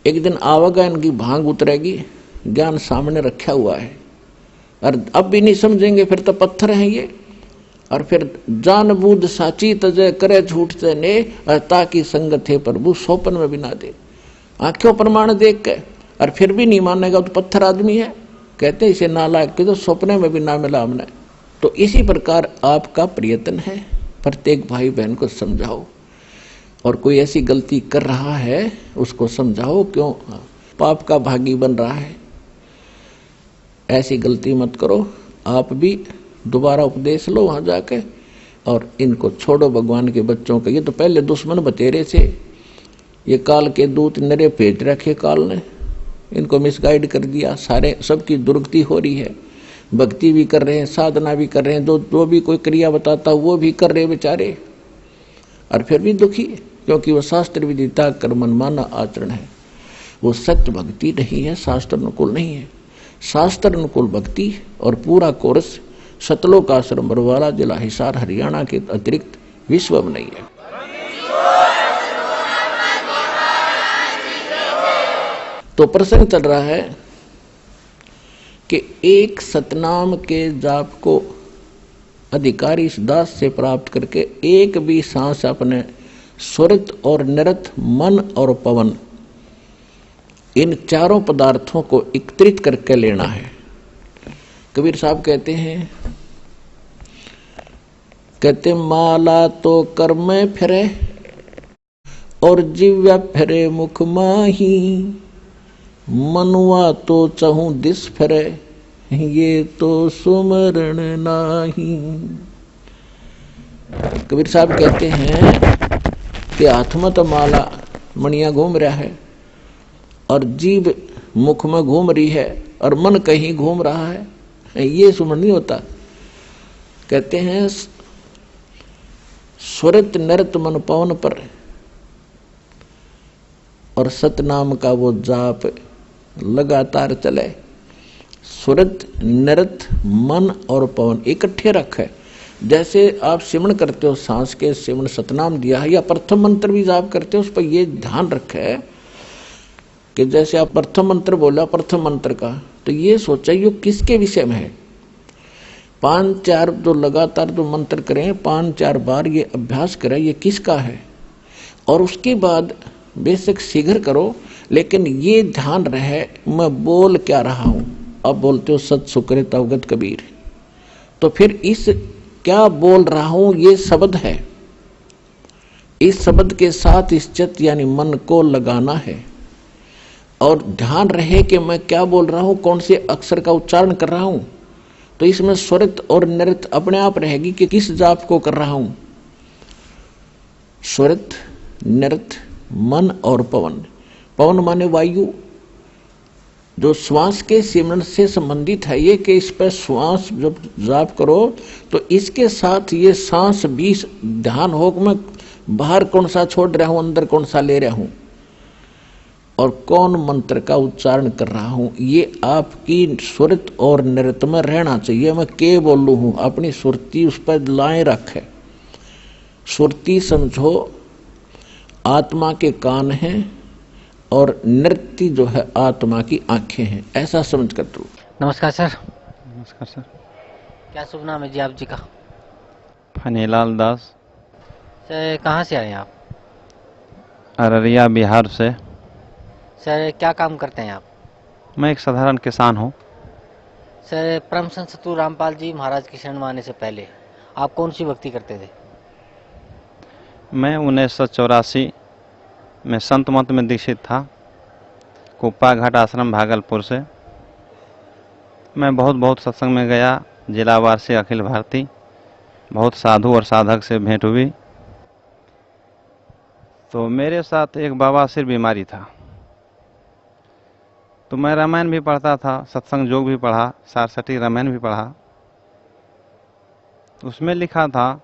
एक दिन आवेगा, इनकी भांग उतरेगी, ज्ञान सामने रखा हुआ है, और अब भी नहीं समझेंगे, फिर तो पत्थर हैं ये। और फिर जान बूझ साची तजय करे झूठ से ने, ताकि संगत है प्रभु सोपन में भी ना दे। आंखों प्रमाण देख के और फिर भी नहीं मानेगा तो पत्थर आदमी है, कहते इसे नालायक के तो सपने में भी ना मिला हमने। तो इसी प्रकार आपका प्रयत्न है, प्रत्येक भाई बहन को समझाओ, और कोई ऐसी गलती कर रहा है उसको समझाओ, क्यों पाप का भागी बन रहा है, ऐसी गलती मत करो। आप भी दोबारा उपदेश लो वहां जाके, और इनको छोड़ो भगवान के बच्चों के। ये तो पहले दुश्मन बतेरे थे, ये काल के दूत नरे भेज रखे काल ने, इनको मिसगाइड कर दिया। सारे सबकी दुर्गति हो रही है, भक्ति भी कर रहे हैं, साधना भी कर रहे हैं, जो भी कोई क्रिया बताता वो भी कर रहे बेचारे, और फिर भी दुखी, क्योंकि वो शास्त्र विदिता कर्मन माना आचरण है, वो सत्य भक्ति नहीं है, शास्त्र अनुकूल नहीं है। शास्त्र अनुकूल भक्ति और पूरा कोर्स सतलोक आश्रम बरवाला जिला हिसार हरियाणा के अतिरिक्त विश्व में नहीं है। तो प्रसंग चल रहा है कि एक सतनाम के जाप को अधिकारी इस दास से प्राप्त करके एक भी सांस अपने स्वरित और निरत, मन और पवन, इन चारों पदार्थों को एकत्रित करके लेना है। कबीर साहब कहते हैं, माला तो कर में फिरे और जिव्या फिरे मुख माही, मनुआ तो चहूं दिस फिरे, ये तो सुमरण नाही। कबीर साहब कहते हैं कि हाथ में तो माला मणिया घूम रहा है, और जीव मुख में घूम रही है, और मन कहीं घूम रहा है, ये सुमरण नहीं होता। कहते हैं स्वरित नृत मन पवन पर, और सतनाम का वो जाप लगातार चले। स्वरित नृत मन और पवन इकट्ठे रखे। जैसे आप सिमरण करते हो, सांस के सिमरण सतनाम दिया है, या प्रथम मंत्र भी जाप करते हो, उस पर ये ध्यान रखे कि जैसे आप प्रथम मंत्र बोला, प्रथम मंत्र का, तो ये सोचा ये किसके विषय में है। 5-4 जो लगातार जो मंत्र करें, 5-4 बार ये अभ्यास करें, ये किसका है। और उसके बाद बेशक शीघ्र करो, लेकिन ये ध्यान रहे मैं बोल क्या रहा हूं। अब बोलते हो सत सुकृत अवगत कबीर, तो फिर इस क्या बोल रहा हूं ये शब्द है, इस शब्द के साथ इस चित्त यानी मन को लगाना है, और ध्यान रहे कि मैं क्या बोल रहा हूं, कौन से अक्षर का उच्चारण कर रहा हूं। तो इसमें स्वरित और नृत अपने आप रहेगी कि किस जाप को कर रहा हूं। स्वरित नृत मन और पवन। पवन माने वायु, जो श्वास के सिमरण से संबंधित है, ये कि इस पर श्वास जब जाप करो तो इसके साथ ये सांस भी ध्यान हो कि मैं बाहर कौन सा छोड़ रहा हूं, अंदर कौन सा ले रहा हूं। और कौन मंत्र का उच्चारण कर रहा हूं, ये आपकी सुरत और नृत्य में रहना चाहिए। मैं के बोलू हूं, अपनी सुरती उस पर लाए रखे। सुरती समझो आत्मा के कान हैं और नृत्य जो है आत्मा की आंखें हैं, ऐसा समझ कर दो। नमस्कार सर। नमस्कार सर। क्या शुभ नाम है जी आप जी का? फनीलाल दास। सर कहाँ से आए हैं आप? अररिया बिहार से। सर क्या काम करते हैं आप? मैं एक साधारण किसान हूँ। सर परम संत सतगुरु रामपाल जी महाराज की शरण में आने से पहले आप कौन सी भक्ति करते थे? मैं 1984 में संत मत में दीक्षित था, कुप्पा घाट आश्रम भागलपुर से। मैं बहुत सत्संग में गया, जिलावार से अखिल भारतीय, बहुत साधु और साधक से भेंट हुई। तो मेरे साथ एक बवासीर बीमारी था, तो मैं रामायण भी पढ़ता था, सत्संग जोग भी पढ़ा, सारस्वती रामायण भी पढ़ा। उसमें लिखा था,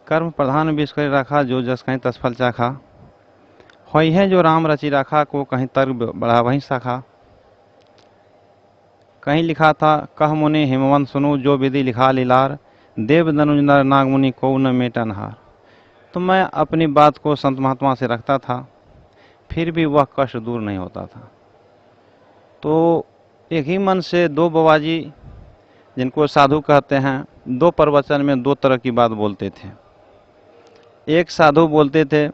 कर्म प्रधान विष कर रखा, जो जस कहीं तसफल चाखा। होई है जो राम रचि रखा, को कहीं तर्क बढ़ा वहीं शाखा। कहीं लिखा था, कह मुनि हिमवंत सुनु, जो विधि लिखा लीलार। देव दनुज नर नाग मुनि को न मेटनहार। तो मैं अपनी बात को संत महात्मा से रखता था, फिर भी वह कष्ट दूर नहीं होता था। तो एक ही मन से दो बाबाजी, जिनको साधु कहते हैं, दो प्रवचन में दो तरह की बात बोलते थे। एक साधु बोलते थे,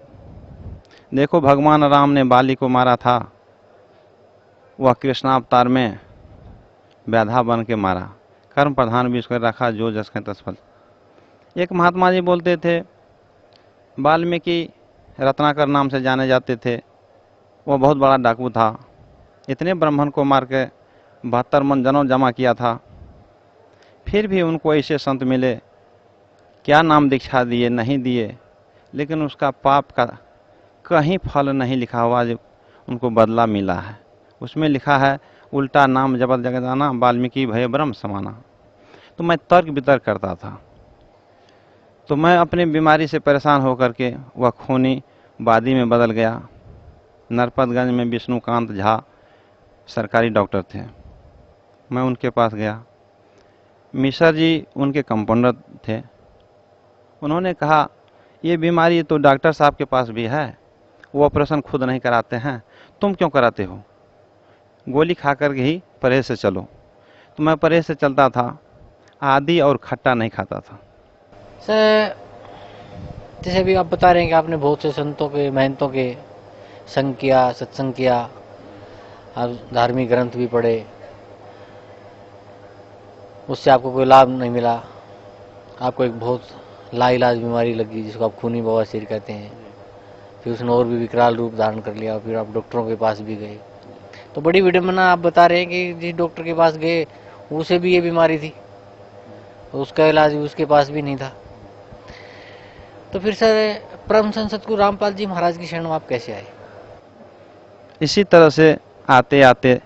देखो भगवान राम ने बाली को मारा था, वह कृष्णावतार में व्याधा बन के मारा। कर्म प्रधान विष कर रखा, जो जस कहीं तसफल। एक महात्मा जी बोलते थे, वाल्मीकि रत्नाकर नाम से जाने जाते थे, वह बहुत बड़ा डाकू था, इतने ब्राह्मण को मार के 72 मन जनों जमा किया था, फिर भी उनको ऐसे संत मिले, क्या नाम दीक्षा दिए नहीं दिए, लेकिन उसका पाप का कहीं फल नहीं लिखा हुआ जो उनको बदला मिला है। उसमें लिखा है, उल्टा नाम जबल जगदाना, वाल्मीकि भय ब्रह्म समाना। तो मैं तर्क वितर्क करता था। तो मैं अपनी बीमारी से परेशान होकर के वह खूनी वादी में बदल गया। नरपतगंज में विष्णुकांत झा सरकारी डॉक्टर थे, मैं उनके पास गया। मिश्र जी उनके कंपाउंडर थे। उन्होंने कहा, ये बीमारी तो डॉक्टर साहब के पास भी है, वो ऑपरेशन खुद नहीं कराते हैं, तुम क्यों कराते हो? गोली खा कर के ही परहेज से चलो। तो मैं परहेज से चलता था, आदि और खट्टा नहीं खाता था। सर जैसे अभी आप बता रहे हैं कि आपने बहुत से संतों के महंतों के संग किया, सत्संग किया, आप धार्मिक ग्रंथ भी पढ़े, उससे आपको कोई लाभ नहीं मिला। आपको एक बहुत लाइलाज बीमारी लगी जिसको आप खूनी बवासीर कहते हैं। फिर उसने और भी विकराल रूप धारण कर लिया, फिर आप डॉक्टरों के पास भी गए। तो बड़ी विडम्बना आप बता रहे हैं कि जिस डॉक्टर के पास गए उसे भी ये बीमारी थी, उसका इलाज भी उसके पास भी नहीं था। तो फिर सर परम संत सतगुरु रामपाल जी महाराज की शरण में आप कैसे आए? इसी तरह से आते आते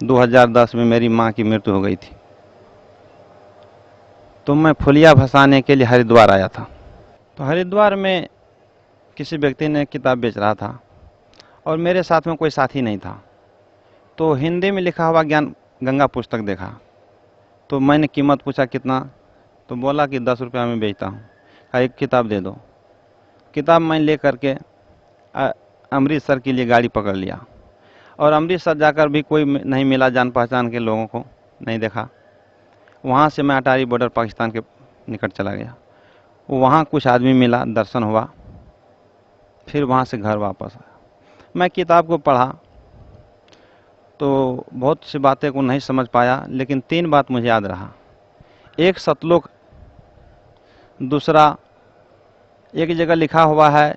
2010 में मेरी माँ की मृत्यु हो गई थी। तो मैं फुलिया भसाने के लिए हरिद्वार आया था। तो हरिद्वार में किसी व्यक्ति ने किताब बेच रहा था और मेरे साथ में कोई साथी नहीं था। तो हिंदी में लिखा हुआ ज्ञान गंगा पुस्तक देखा। तो मैंने कीमत पूछा कितना, तो बोला कि 10 रुपया में बेचता हूँ। कहा एक किताब दे दो। किताब मैं ले करके अमृतसर के लिए गाड़ी पकड़ लिया और अमृतसर जाकर भी कोई नहीं मिला, जान पहचान के लोगों को नहीं देखा। वहाँ से मैं अटारी बॉर्डर पाकिस्तान के निकट चला गया। वहाँ कुछ आदमी मिला, दर्शन हुआ, फिर वहाँ से घर वापस आया। मैं किताब को पढ़ा तो बहुत सी बातें को नहीं समझ पाया, लेकिन 3 बात मुझे याद रहा। एक सतलोक, दूसरा एक जगह लिखा हुआ है,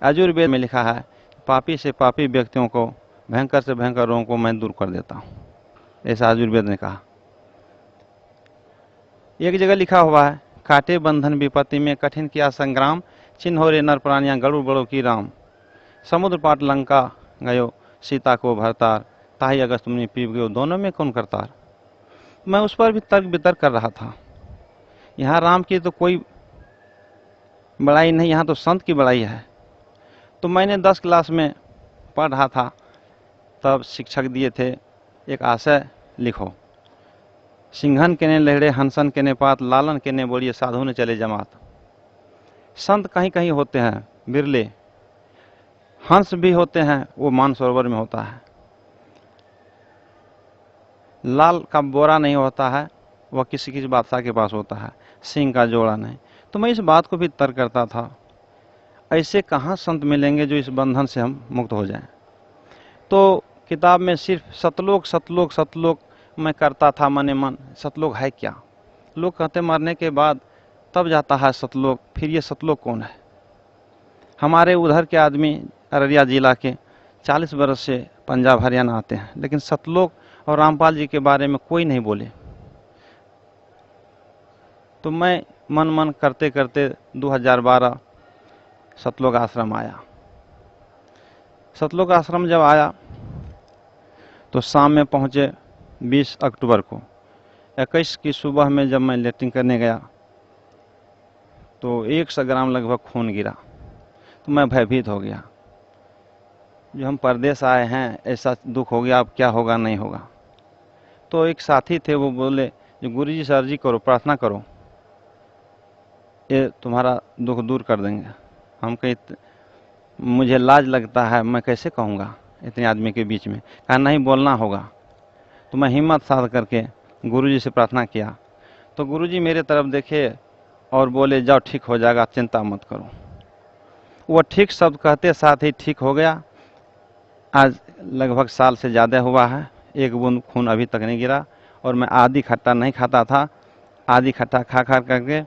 यजुर्वेद में लिखा है, पापी से पापी व्यक्तियों को, भयंकर से भयंकर रोगों को मैं दूर कर देता हूँ, ऐसा यजुर्वेद ने कहा। एक जगह लिखा हुआ है, काटे बंधन विपत्ति में कठिन किया संग्राम, चिन्ह रे नर प्राणियां गरुड़ बड़ो की राम। समुद्र पाट लंका गयो, सीता को भरतार, ताही अगस्त मुनि पीप गयो, दोनों में कौन करतार। मैं उस पर भी तर्क वितर्क कर रहा था। यहाँ राम की तो कोई बड़ाई नहीं, यहाँ तो संत की बड़ाई है। तो मैंने 10 क्लास में पढ़ रहा था तब शिक्षक दिए थे एक आशय लिखो, सिंघन के ने लहड़े हंसन के ने पात, लालन के ने बोलिए साधु ने चले जमात। संत कहीं कहीं होते हैं बिरले, हंस भी होते हैं, वो मानसरोवर में होता है। लाल का बोरा नहीं होता है, वह किसी किसी बादशाह के पास होता है, सिंह का जोड़ा नहीं। तो मैं इस बात को भी तर्क करता था, ऐसे कहाँ संत मिलेंगे जो इस बंधन से हम मुक्त हो जाएं। तो किताब में सिर्फ सतलोक सतलोक सतलोक मैं करता था मने मन। सतलोक है क्या? लोग कहते मरने के बाद तब जाता है सतलोक, फिर ये सतलोक कौन है? हमारे उधर के आदमी अररिया जिला के 40 बरस से पंजाब हरियाणा आते हैं, लेकिन सतलोक और रामपाल जी के बारे में कोई नहीं बोले। तो मैं मन करते करते 2012 सतलोक आश्रम आया। सतलोक आश्रम जब आया तो शाम में पहुंचे 20 अक्टूबर को। 21 की सुबह में जब मैं लेटरिन करने गया तो 100 ग्राम लगभग खून गिरा। तो मैं भयभीत हो गया, जो हम परदेश आए हैं, ऐसा दुख हो गया, अब क्या होगा नहीं होगा। तो एक साथी थे, वो बोले जो गुरुजी से अर्जी करो, प्रार्थना करो, ये तुम्हारा दुख दूर कर देंगे। हम कहीं मुझे लाज लगता है, मैं कैसे कहूँगा इतने आदमी के बीच में। कहा नहीं, बोलना होगा। तो मैं हिम्मत साध करके गुरुजी से प्रार्थना किया। तो गुरुजी मेरे तरफ देखे और बोले जाओ ठीक हो जाएगा, चिंता मत करो। वो ठीक शब्द कहते साथ ही ठीक हो गया। आज लगभग साल से ज़्यादा हुआ है, एक बूंद खून अभी तक नहीं गिरा। और मैं आधी खट्टा नहीं खाता था, आधी खट्टा खा करके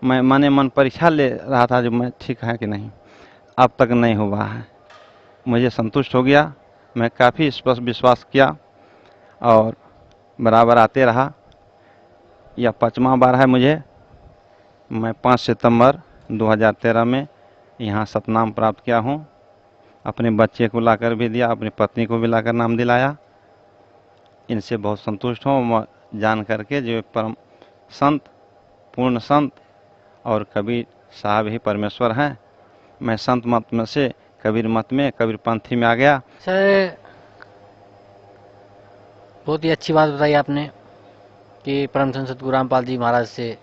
मैं मने मन परीक्षा ले रहा था जो मैं ठीक है कि नहीं। अब तक नहीं हुआ है, मुझे संतुष्ट हो गया। मैं काफ़ी स्पष्ट विश्वास किया और बराबर आते रहा। यह 5वां बार है मुझे। मैं 5 सितंबर 2013 में यहाँ सतनाम प्राप्त किया हूँ। अपने बच्चे को लाकर भी दिया, अपनी पत्नी को भी लाकर नाम दिलाया। इनसे बहुत संतुष्ट हूँ जान करके जो परम संत, पूर्ण संत और कबीर साहब ही परमेश्वर हैं। मैं संत मत में से कबीर मत में, कबीर पंथी में आ गया। सर बहुत ही अच्छी बात बताई आपने कि परम संत सतगुरु रामपाल जी महाराज से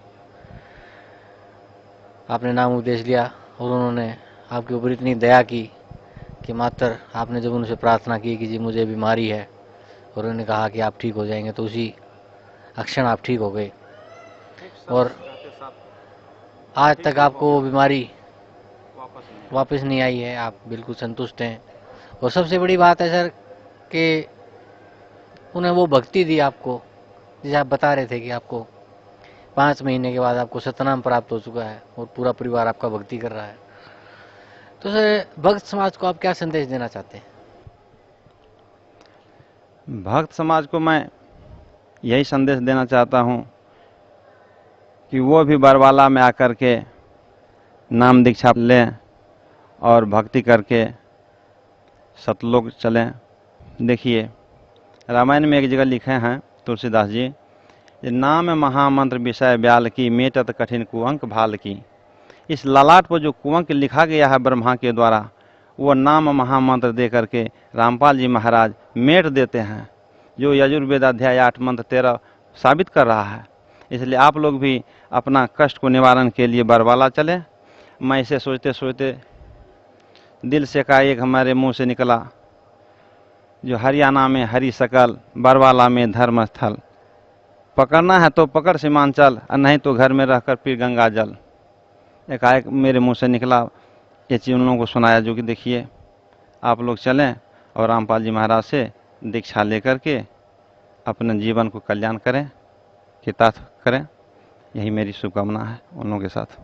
आपने नाम उपदेश लिया और उन्होंने आपके ऊपर इतनी दया की कि मात्र आपने जब उनसे प्रार्थना की कि जी मुझे बीमारी है, और उन्होंने कहा कि आप ठीक हो जाएंगे, तो उसी अक्षण आप ठीक हो गए और आज तक आपको वो बीमारी वापस नहीं आई है। आप बिल्कुल संतुष्ट हैं। और सबसे बड़ी बात है सर कि उन्हें वो भक्ति दी आपको, जैसे आप बता रहे थे कि आपको 5 महीने के बाद आपको सतनाम प्राप्त हो चुका है और पूरा परिवार आपका भक्ति कर रहा है। तो सर भक्त समाज को आप क्या संदेश देना चाहते हैं? भक्त समाज को मैं यही संदेश देना चाहता हूँ कि वो भी बरवाला में आकर के नाम दीक्षा लें और भक्ति करके सतलोक चलें। देखिए रामायण में एक जगह लिखे हैं तुलसीदास जी, नाम महामंत्र विषय ब्याल की, मेटत कठिन कुअंक भाल की। इस ललाट पर जो कुअंक लिखा गया है ब्रह्मा के द्वारा, वो नाम महामंत्र दे करके रामपाल जी महाराज मेट देते हैं, जो यजुर्वेद अध्याय 8 मंत्र 13 साबित कर रहा है। इसलिए आप लोग भी अपना कष्ट को निवारण के लिए बरवाला चलें। मैं इसे सोचते सोचते दिल से एकाएक हमारे मुंह से निकला, जो हरियाणा में हरि सकल, बरवाला में धर्म स्थल, पकड़ना है तो पकड़ सीमांचल, और नहीं तो घर में रहकर पी गंगा जल। एकाएक मेरे मुंह से निकला, ये चीज़ उन लोगों को सुनाया, जो कि देखिए आप लोग चलें और रामपाल जी महाराज से दीक्षा लेकर के अपने जीवन को कल्याण करें, कृतार्थ करें। यही मेरी शुभकामना है उन लोगों के साथ।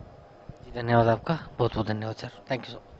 जी धन्यवाद आपका, बहुत बहुत धन्यवाद sir, thank you so much.